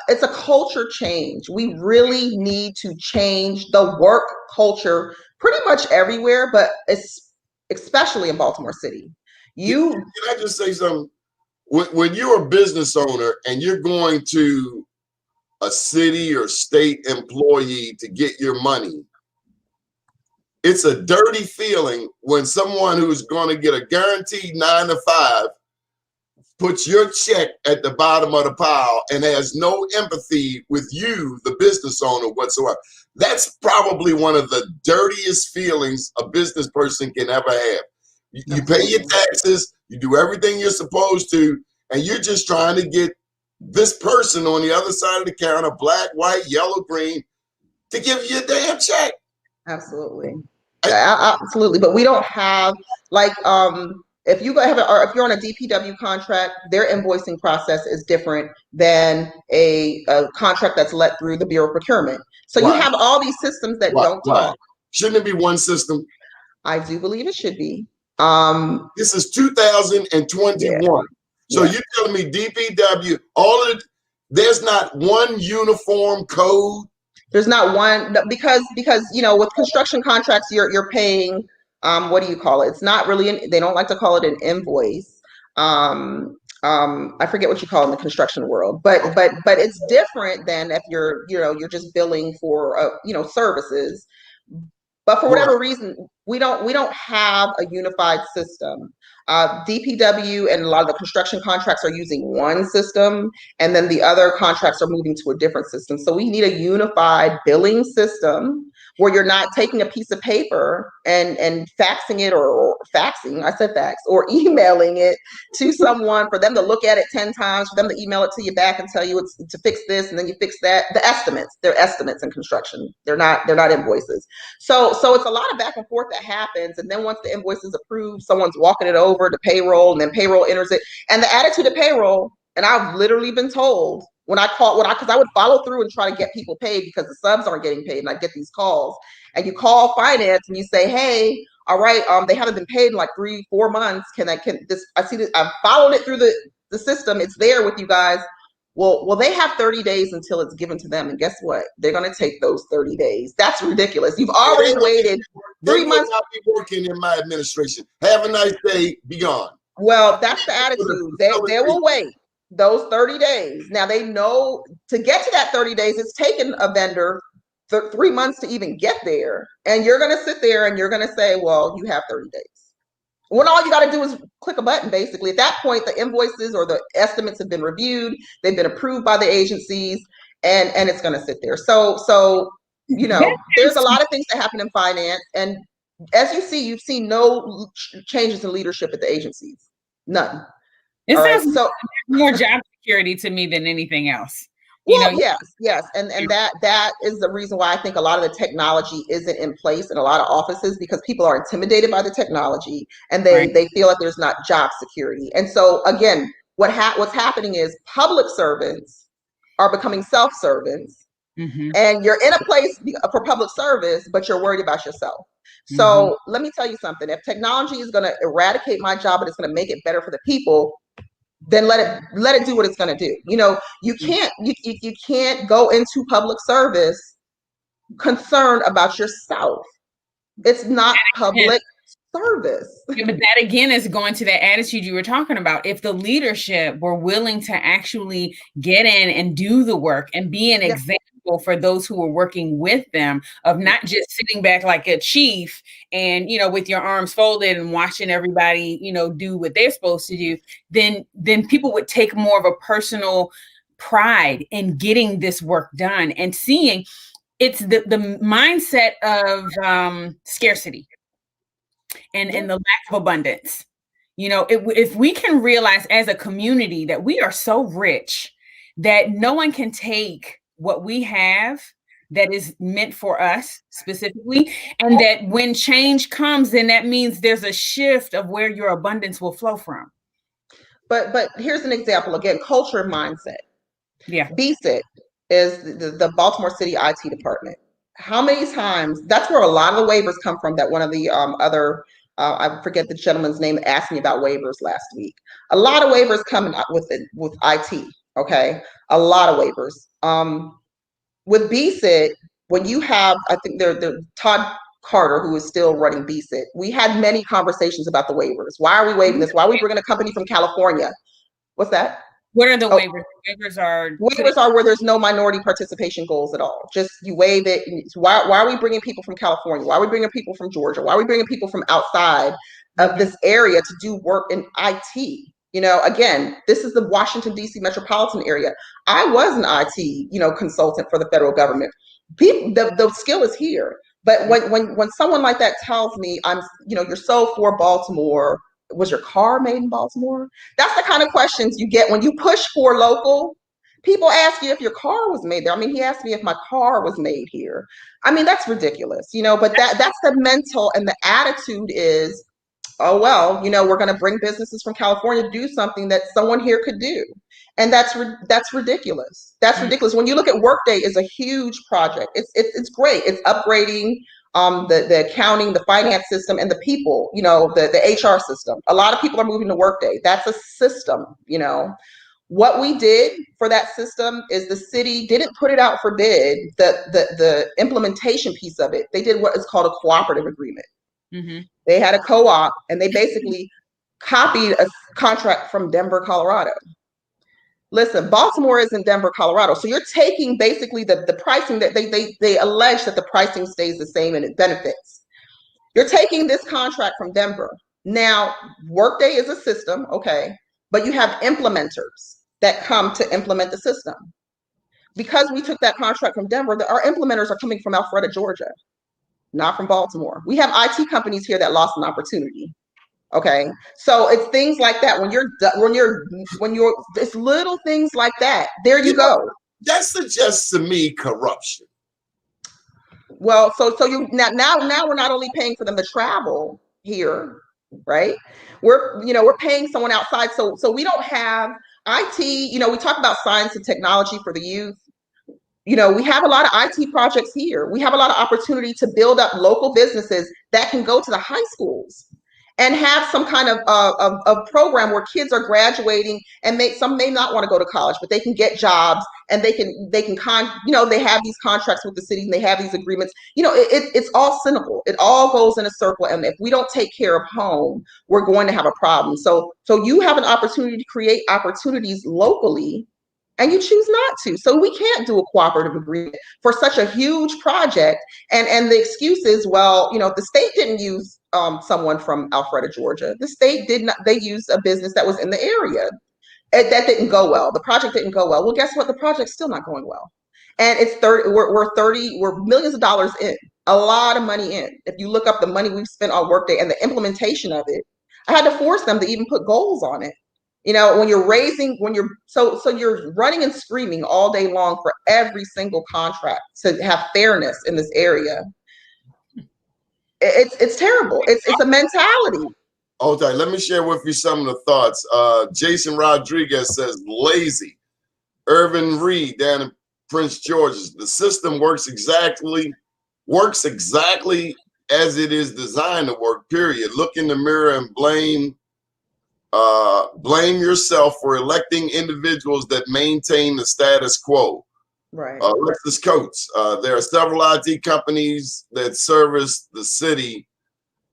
it's a culture change. We really need to change the work culture pretty much everywhere, but especially in Baltimore City. Can I just say something? When you're a business owner and you're going to a city or state employee to get your money, it's a dirty feeling when someone who's going to get a guaranteed 9 to 5 puts your check at the bottom of the pile and has no empathy with you, the business owner, whatsoever. That's probably one of the dirtiest feelings a business person can ever have. You pay your taxes, you do everything you're supposed to, and you're just trying to get this person on the other side of the counter, black, white, yellow, green, to give you a damn check. Absolutely. Absolutely. But we don't have, like, if you have if you're on a DPW contract, their invoicing process is different than a contract that's let through the Bureau of Procurement. So you have all these systems that don't talk. Shouldn't it be one system? I do believe it should be. This is 2021. Yeah. So you're telling me DPW, there's not one uniform code? There's not one, because with construction contracts, you're paying, what do you call it? It's not really, they don't like to call it an invoice. I forget what you call it in the construction world, but it's different than if you're just billing for services. But for whatever reason, we don't have a unified system. DPW and a lot of the construction contracts are using one system, and then the other contracts are moving to a different system. So we need a unified billing system where you're not taking a piece of paper and faxing it or faxing, I said fax, or emailing it to someone for them to look at it 10 times, for them to email it to you back and tell you it's to fix this and then you fix that. The estimates, they're estimates in construction. They're not invoices. So it's a lot of back and forth that happens. And then once the invoice is approved, someone's walking it over to payroll, and then payroll enters it. And the attitude of payroll, and I've literally been told because I would follow through and try to get people paid because the subs aren't getting paid, and I get these calls, and you call finance and you say, hey, all right, they haven't been paid in like 3-4 months. I see this, I've followed it through the system. It's there with you guys. Well, they have 30 days until it's given to them. And guess what? They're going to take those 30 days. That's ridiculous. You've already waited 3 months. Not be working in my administration. Have a nice day. Be gone. Well, that's the attitude. They will wait those 30 days. Now they know to get to that 30 days, it's taken a vendor 3 months to even get there. And you're going to sit there and you're going to say, well, you have 30 days. When all you got to do is click a button, basically. At that point, the invoices or the estimates have been reviewed. They've been approved by the agencies, and it's going to sit there. So there's a lot of things that happen in finance. And as you see, you've seen no changes in leadership at the agencies. None. It sounds more job security to me than anything else. Yes. And that is the reason why I think a lot of the technology isn't in place in a lot of offices, because people are intimidated by the technology and they feel like there's not job security. And so again, what's happening is public servants are becoming self-servants, and you're in a place for public service, but you're worried about yourself. So let me tell you something. If technology is going to eradicate my job, but it's going to make it better for the people, then let it do what it's going to do. You can't go into public service concerned about yourself. It's not public service. Yeah, but that again is going to that attitude you were talking about. If the leadership were willing to actually get in and do the work and be an example for those who are working with them, of not just sitting back like a chief and, with your arms folded and watching everybody, do what they're supposed to do, then people would take more of a personal pride in getting this work done and seeing it's the mindset of scarcity and the lack of abundance. If we can realize as a community that we are so rich that no one can take what we have that is meant for us specifically, and that when change comes, then that means there's a shift of where your abundance will flow from. But here's an example, again, culture and mindset. Yeah. BSIT is the Baltimore City IT department. How many times, that's where a lot of the waivers come from, that one of the other, I forget the gentleman's name, asked me about waivers last week. A lot of waivers coming up with IT, okay? A lot of waivers. With BSIT, when you have, I think they're Todd Carter, who is still running BSIT, we had many conversations about the waivers. Why are we waiving this? Why are we bringing a company from California? What's that? What are the waivers? Waivers are where there's no minority participation goals at all. Just you waive it. Why are we bringing people from California? Why are we bringing people from Georgia? Why are we bringing people from outside of this area to do work in IT? Again, this is the Washington, D.C. metropolitan area. I was an IT, consultant for the federal government. The skill is here. But when someone like that tells me, you're so for Baltimore, was your car made in Baltimore? That's the kind of questions you get when you push for local. People ask you if your car was made there. He asked me if my car was made here. That's ridiculous, but that's the mental, and the attitude is, oh, well, we're going to bring businesses from California to do something that someone here could do. And that's ridiculous. That's ridiculous. When you look at Workday, is a huge project. It's great. It's upgrading the accounting, the finance system, and the people, the HR system. A lot of people are moving to Workday. That's a system, What we did for that system is the city didn't put it out for bid, the implementation piece of it. They did what is called a cooperative agreement. They had a co-op, and they basically copied a contract from Denver, Colorado. Listen, Baltimore is in Denver, Colorado. So you're taking basically the pricing that they allege that the pricing stays the same and it benefits. You're taking this contract from Denver. Now, Workday is a system, okay, but you have implementers that come to implement the system. Because we took that contract from Denver, our implementers are coming from Alpharetta, Georgia. not from Baltimore. We have IT companies here that lost an opportunity. Okay, so it's things like that. When you're it's little things like that. There you go. That suggests to me corruption. Well, so you now we're not only paying for them to travel here, right? We're paying someone outside. So we don't have IT. We talk about science and technology for the youth. We have a lot of IT projects here. We have a lot of opportunity to build up local businesses that can go to the high schools and have some kind of program where kids are graduating and some may not want to go to college, but they can get jobs and they have these contracts with the city and they have these agreements. It's all cynical. It all goes in a circle. And if we don't take care of home, we're going to have a problem. So you have an opportunity to create opportunities locally and you choose not to. So we can't do a cooperative agreement for such a huge project. And the excuse is, well, the state didn't use someone from Alpharetta, Georgia. The state did not. They used a business that was in the area. That didn't go well. The project didn't go well. Well, guess what? The project's still not going well. And it's 30. We're millions of dollars in, a lot of money in. If you look up the money we've spent on Workday and the implementation of it, I had to force them to even put goals on it. When you're running and screaming all day long for every single contract to have fairness in this area. It's terrible. It's a mentality. Okay, let me share with you some of the thoughts. Jason Rodriguez says lazy. Irvin Reed down in Prince George's. The system works exactly as it is designed to work, period. Look in the mirror and blame yourself for electing individuals that maintain the status quo. Right. Alexis Coates. There are several IT companies that service the city.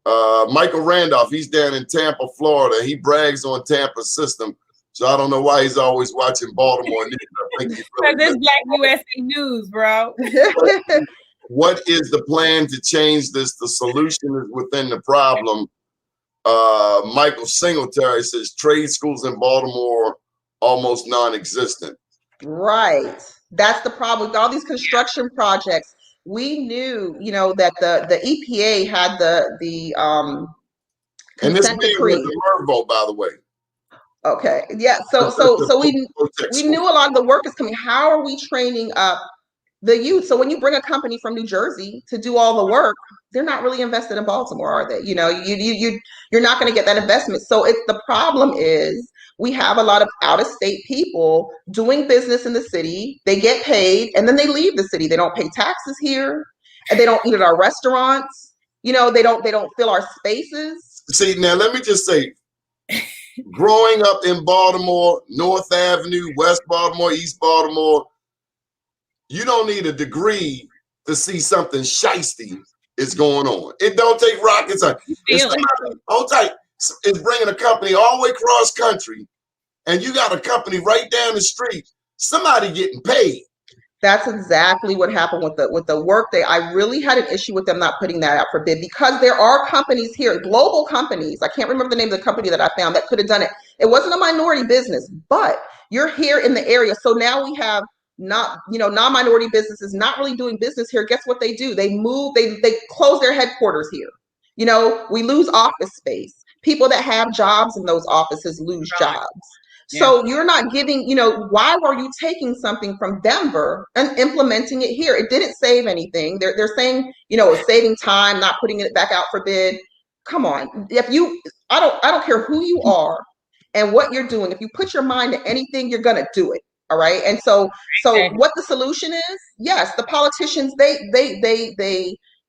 Michael Randolph, he's down in Tampa, Florida. He brags on Tampa's system. So I don't know why he's always watching Baltimore news. I think because it's BlackUSA.News, bro. What is the plan to change this? The solution is within the problem. Michael Singletary says trade schools in Baltimore almost non-existent. Right. That's the problem with all these construction projects. We knew, that the EPA had the consent decree. And this was the vote, by the way. Okay. Yeah. So we knew a lot of the work is coming. How are we training up the youth? So when you bring a company from New Jersey to do all the work, they're not really invested in Baltimore, are they? You're not going to get that investment. So the problem is we have a lot of out-of-state people doing business in the city. They get paid and then they leave the city. They don't pay taxes here and they don't eat at our restaurants. They don't fill our spaces. See, now let me just say, growing up in Baltimore, North Avenue, West Baltimore, East Baltimore, you don't need a degree to see something shiesty is going on. It don't take rocket science. It's bringing a company all the way across country, and you got a company right down the street. Somebody getting paid. That's exactly what happened with the Workday. I really had an issue with them not putting that out for bid because there are companies here, global companies. I can't remember the name of the company that I found that could have done it. It wasn't a minority business, but you're here in the area. So now we have non-minority businesses not really doing business here. Guess what they do? They move, they close their headquarters here. We lose office space. People that have jobs in those offices lose jobs. So you're not giving, why were you taking something from Denver and implementing it here? It didn't save anything. They're saying, it's saving time, not putting it back out for bid. Come on. I don't care who you are and what you're doing. If you put your mind to anything, you're going to do it. All right. And so what the solution is, yes, the politicians,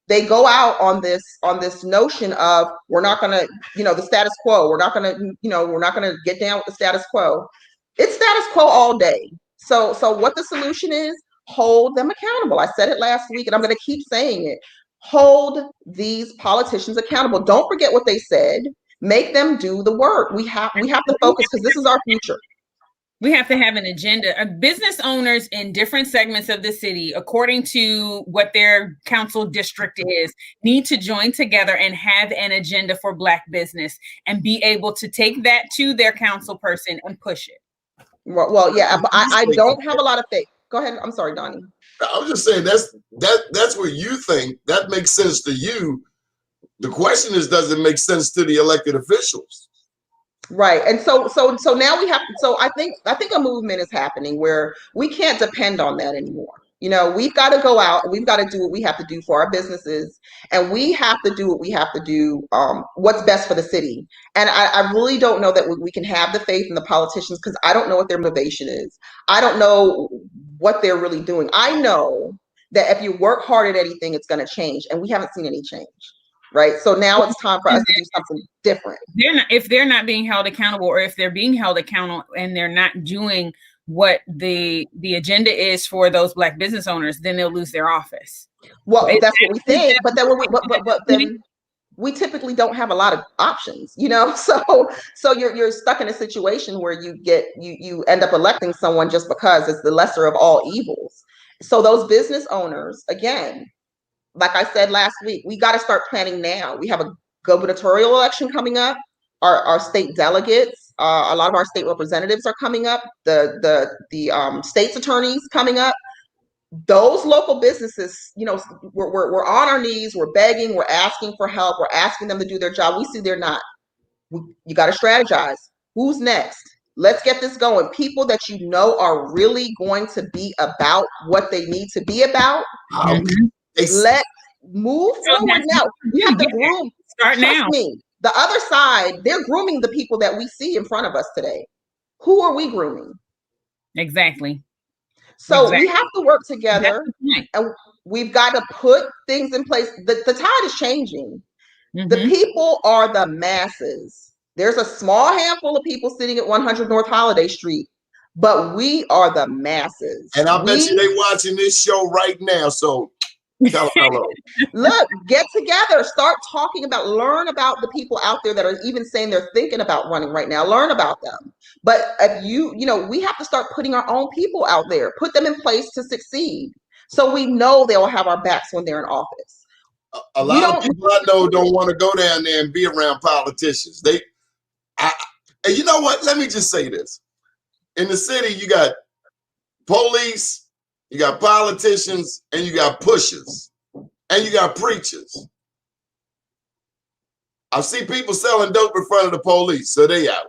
they go out on this notion of we're not going to, the status quo. We're not going to get down with the status quo. It's status quo all day. So what the solution is, hold them accountable. I said it last week and I'm going to keep saying it. Hold these politicians accountable. Don't forget what they said. Make them do the work. We have to focus because this is our future. We have to have an agenda. Business owners in different segments of the city, according to what their council district is, need to join together and have an agenda for Black business and be able to take that to their council person and push it. Well, yeah, I don't have a lot of faith. Go ahead. I'm sorry, Donnie. I was just saying that's what you think. That makes sense to you. The question is, does it make sense to the elected officials? Right. And so now we have so I think a movement is happening where we can't depend on that anymore. We've got to go out and we've got to do what we have to do for our businesses, and we have to do what we have to do, what's best for the city. And I really don't know that we can have the faith in the politicians, because I don't know what their motivation is. I don't know what they're really doing. I know that if you work hard at anything, it's going to change, and we haven't seen any change. Right. So now it's time for us to do something different. If they're not being held accountable, or if they're being held accountable and they're not doing what the agenda is for those Black business owners, then they'll lose their office. Well, that's what we think, but then we typically don't have a lot of options, so you're stuck in a situation where you end up electing someone just because it's the lesser of all evils. So those business owners, again, like I said last week, we got to start planning now. We have a gubernatorial election coming up. Our state delegates, a lot of our state representatives are coming up. The state's attorneys coming up. Those local businesses, we're on our knees. We're begging. We're asking for help. We're asking them to do their job. We see they're not. You got to strategize. Who's next? Let's get this going. People that are really going to be about what they need to be about. Mm-hmm. Let's move forward now. We have to groom. Start now. Me, the other side, they're grooming the people that we see in front of us today. Who are we grooming? Exactly. So we have to work together, and we've got to put things in place. The tide is changing. Mm-hmm. The people are the masses. There's a small handful of people sitting at 100 North Holiday Street, but we are the masses. And I bet you they watching this show right now. So tell them hello. Look, get together, start talking learn about the people out there that are even saying they're thinking about running right now. Learn about them. But if we have to start putting our own people out there, put them in place to succeed, so we know they'll have our backs when they're in office. A lot of people I know don't want to go down there and be around politicians. And you know what? Let me just say this. In the city, you got police, you got politicians, and you got pushers, and you got preachers. I see people selling dope in front of the police, so they out.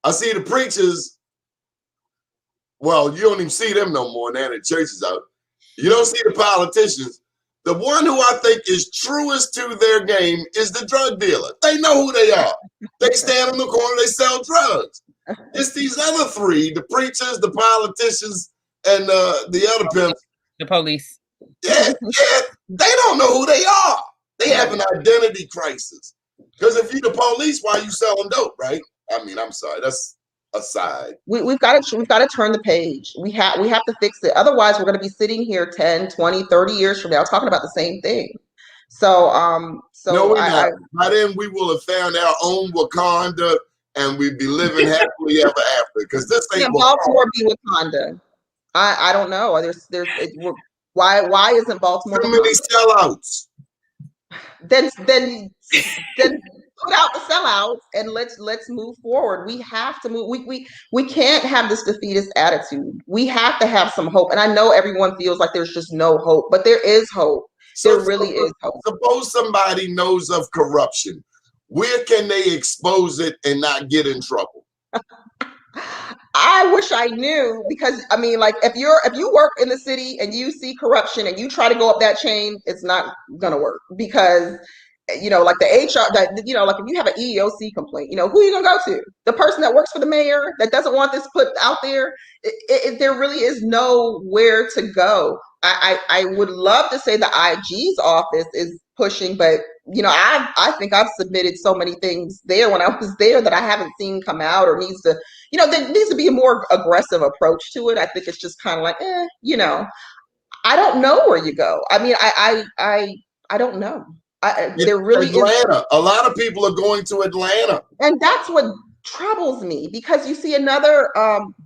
I see the preachers. Well, you don't even see them no more now that church is out. You don't see the politicians. The one who I think is truest to their game is the drug dealer. They know who they are. They stand in the corner, they sell drugs. It's these other three, the preachers, the politicians, and the other pimps. The police. Yeah, they don't know who they are. They have an identity crisis. Because if you're the police, why are you selling dope, right? I mean, I'm sorry, that's aside. We've got to turn the page. We have to fix it. Otherwise, we're going to be sitting here 10, 20, 30 years from now talking about the same thing. So no, we're not. By then we will have found our own Wakanda, and we'd be living happily ever after. Because this ain't Baltimore be Wakanda. I don't know. Why isn't Baltimore? Too many sellouts. Then put out the sellouts and let's move forward. We have to move. We can't have this defeatist attitude. We have to have some hope. And I know everyone feels like there's just no hope, but there is hope. There really is hope. Suppose somebody knows of corruption. Where can they expose it and not get in trouble? I wish I knew, because I mean, like if you work in the city and you see corruption and you try to go up that chain, it's not gonna work, because like the HR, like if you have an EEOC complaint, who are you gonna go to? The person that works for the mayor that doesn't want this put out there? There really is nowhere to go. I would love to say the IG's office is pushing, but I think I've submitted so many things there when I was there that I haven't seen come out, or needs to, there needs to be a more aggressive approach to it. I think it's just kind of like, I don't know where you go. I mean, I don't know. There really Atlanta. A lot of people are going to Atlanta, and that's what troubles me, because you see another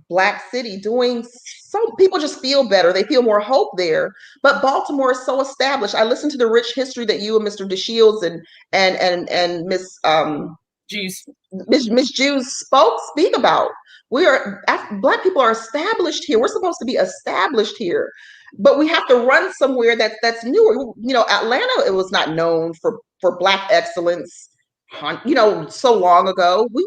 Black city doing. Some people just feel better. They feel more hope there. But Baltimore is so established. I listened to the rich history that you and Mr. DeShields and Miss Jews speak about. Black people are established here. We're supposed to be established here, but we have to run somewhere that's newer. You know, Atlanta, it was not known for Black excellence. You know, so long ago, we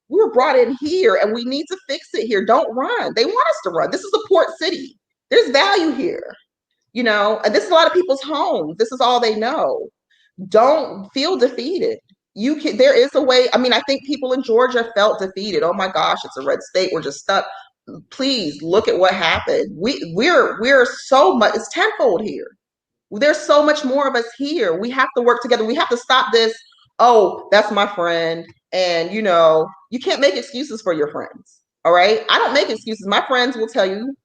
were brought in here, and we need to fix it here. Don't run. They want us to run. This is a port city. There's value here. You know, and this is a lot of people's homes. This is all they know. Don't feel defeated. There is a way. I mean, I think people in Georgia felt defeated. Oh my gosh, it's a red state. We're just stuck. Please look at what happened. We're so much, it's tenfold here. There's so much more of us here. We have to work together. We have to stop this. Oh, that's my friend. And you know, you can't make excuses for your friends. All right. I don't make excuses. My friends will tell you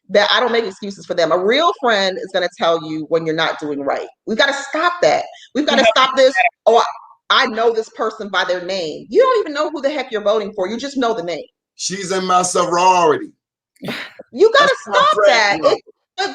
that I don't make excuses for them. A real friend is going to tell you when you're not doing right. We've got to stop that. We've got to stop this. Oh, I know this person by their name. You don't even know who the heck you're voting for. You just know the name. She's in my sorority. You got to stop that.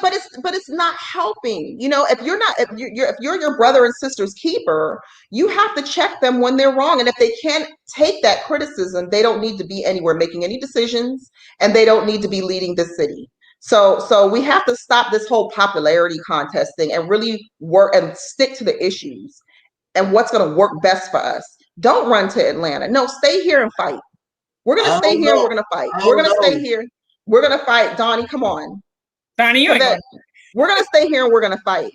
But it's not helping. You know, if you're your brother and sister's keeper, you have to check them when they're wrong. And if they can't take that criticism, they don't need to be anywhere making any decisions, and they don't need to be leading the city. So we have to stop this whole popularity contest thing and really work and stick to the issues and what's going to work best for us. Don't run to Atlanta. No, stay here and fight. We're going to stay here. We're going to fight. We're going to stay here. We're going to fight. Donnie, come on. Donnie, you ain't going. We're going to stay here and we're going to fight.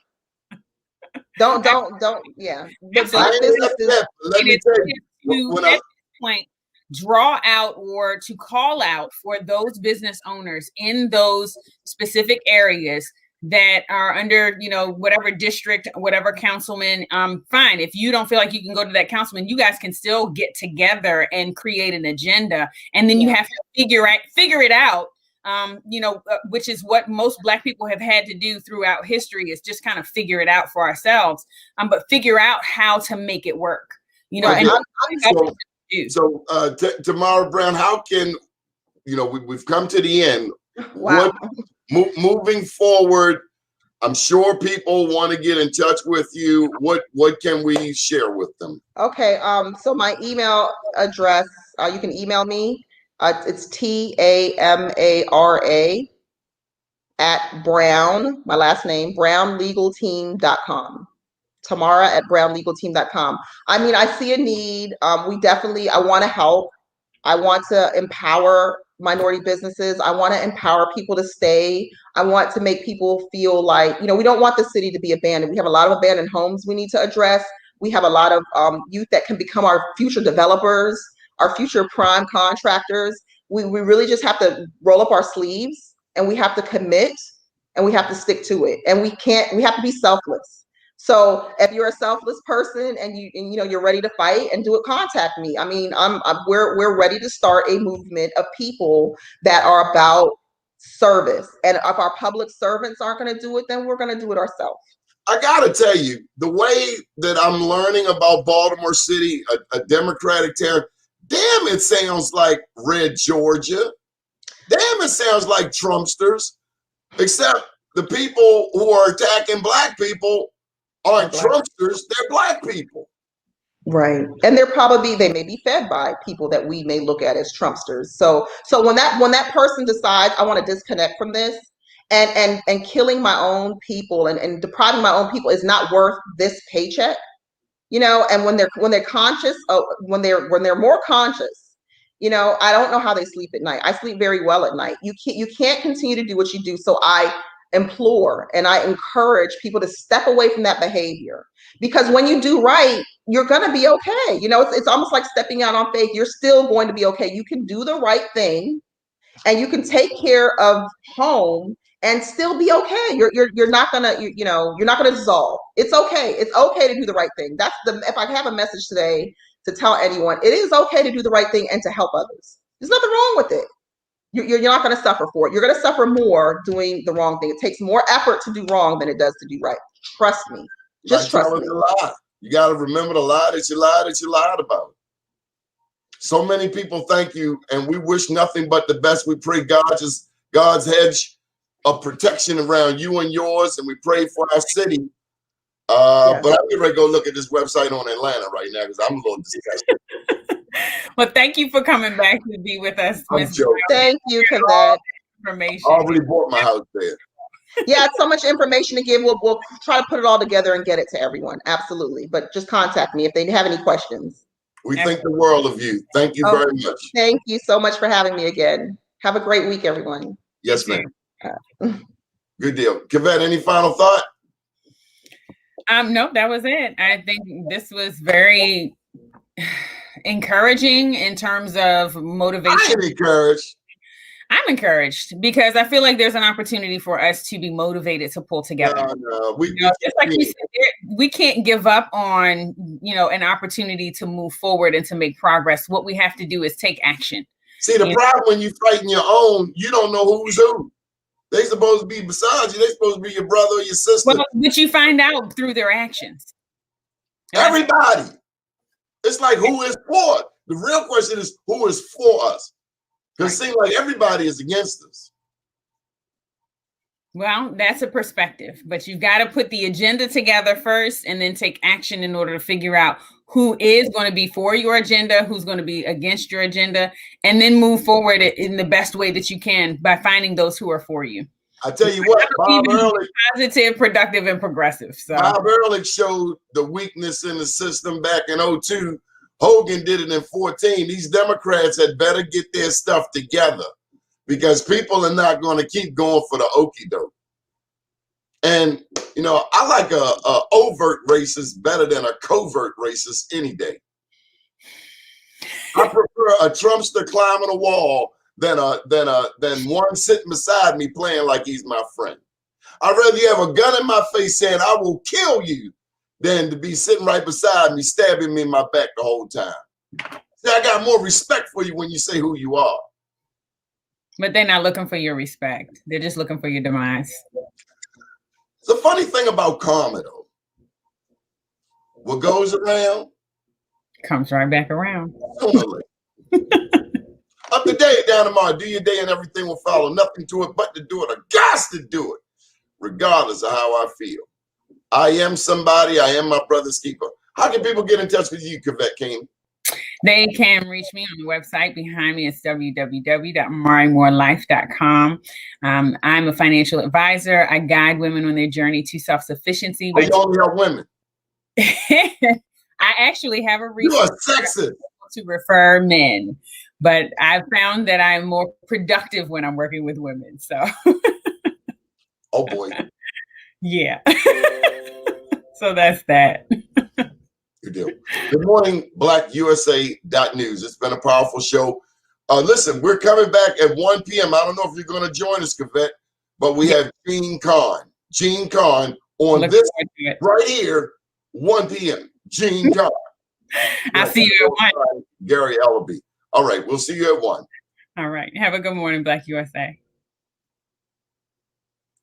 Don't. Yeah. The Black businesses. Let me tell you. At this point, draw out or to call out for those business owners in those specific areas that are under, you know, whatever district, whatever councilman, fine. If you don't feel like you can go to that councilman, you guys can still get together and create an agenda. And then you have to figure it out, which is what most Black people have had to do throughout history, is just kind of figure it out for ourselves, but figure out how to make it work, you know. Right. And So, Tamara Brown, how can, you know, we've come to the end. Wow. Moving forward, I'm sure people want to get in touch with you. What can we share with them? Okay. So my email address, you can email me. It's TAMARA at Brown, my last name, brownlegalteam.com. Tamara at brownlegalteam.com. I mean, I see a need. I want to help. I want to empower minority businesses. I want to empower people to stay. I want to make people feel like, you know, we don't want the city to be abandoned. We have a lot of abandoned homes we need to address. We have a lot of youth that can become our future developers, our future prime contractors. We really just have to roll up our sleeves, and we have to commit, and we have to stick to it. And we have to be selfless. So if you're a selfless person and you're ready to fight and do it, contact me. I mean, we're ready to start a movement of people that are about service. And if our public servants aren't going to do it, then we're going to do it ourselves. I got to tell you, the way that I'm learning about Baltimore City, a Democratic territory, damn, it sounds like red Georgia. Damn, it sounds like Trumpsters, except the people who are attacking Black people aren't Trumpsters, they're Black people. Right. And they may be fed by people that we may look at as Trumpsters. So when that person decides, I want to disconnect from this, and killing my own people and depriving my own people is not worth this paycheck, you know, and when they're conscious, when they're more conscious, you know, I don't know how they sleep at night. I sleep very well at night. You can't continue to do what you do. So I implore and I encourage people to step away from that behavior, because when you do right, you're going to be okay. You know, it's almost like stepping out on faith. You're still going to be okay. You can do the right thing, and you can take care of home and still be okay. You're not gonna you're not gonna dissolve. It's okay. It's okay to do the right thing. If I have a message today to tell anyone, it is okay to do the right thing and to help others. There's nothing wrong with it. You're not going to suffer for it. You're going to suffer more doing the wrong thing. It takes more effort to do wrong than it does to do right. Trust me. Just trust me. You got to remember the lie that you lied about. So many people thank you, and we wish nothing but the best. We pray God's hedge of protection around you and yours, and we pray for our city. But I'm getting ready to go look at this website on Atlanta right now because I'm a little disgusted. Well, thank you for coming back to be with us, I'm Ms. joking. Thank you, Cavette. Information. I already bought my house there. Yeah, it's so much information to give. We'll try to put it all together and get it to everyone. Absolutely. But just contact me if they have any questions. We think the world of you. Thank you very much. Thank you so much for having me again. Have a great week, everyone. Yes, ma'am. Good deal. Cavette, any final thought? No, that was it. I think this was very encouraging in terms of motivation. I am encouraged. I'm encouraged because I feel like there's an opportunity for us to be motivated to pull together. Just like you said, we can't give up on, an opportunity to move forward and to make progress. What we have to do is take action. See, the problem when you're fighting your own, you don't know who's who. They supposed to be beside you. They supposed to be your brother or your sister. Well, but you find out through their actions. Everybody. It's like who is for? The real question is who is for us? Because it seems like everybody is against us. Well, that's a perspective, but you've got to put the agenda together first and then take action in order to figure out who is going to be for your agenda, who's going to be against your agenda, and then move forward in the best way that you can by finding those who are for you. I tell you what, Bob Ehrlich, positive, productive, and progressive. So Bob Ehrlich showed the weakness in the system back in 2002. Hogan did it in 2014. These Democrats had better get their stuff together because people are not going to keep going for the okie doke. And, I like a overt racist better than a covert racist any day. I prefer a Trumpster climbing a wall than one sitting beside me playing like he's my friend. I'd rather you have a gun in my face saying, I will kill you, than to be sitting right beside me, stabbing me in my back the whole time. See, I got more respect for you when you say who you are. But they're not looking for your respect. They're just looking for your demise. The funny thing about karma, though, what goes around comes right back around. Up to date, down tomorrow, do your day and everything will follow. Nothing to it but to do it. I got to do it, regardless of how I feel. I am somebody. I am my brother's keeper. How can people get in touch with you, Cavette King? They can reach me on the website behind me. It's www.marimorelife.com. I'm a financial advisor. I guide women on their journey to self-sufficiency. You only help women. I actually have a reason You are sexist. to refer men, but I've found that I'm more productive when I'm working with women. So, oh boy, yeah. So that's that. Good deal. Good morning, BlackUSA.News. It's been a powerful show. Listen, we're coming back at 1 p.m. I don't know if you're going to join us, Cavette, but we have Gene Kahn on this right here, 1 p.m. Gene Kahn. I'll see you at 1. Gary Ellaby. All right, we'll see you at 1. All right. Have a good morning, Black USA.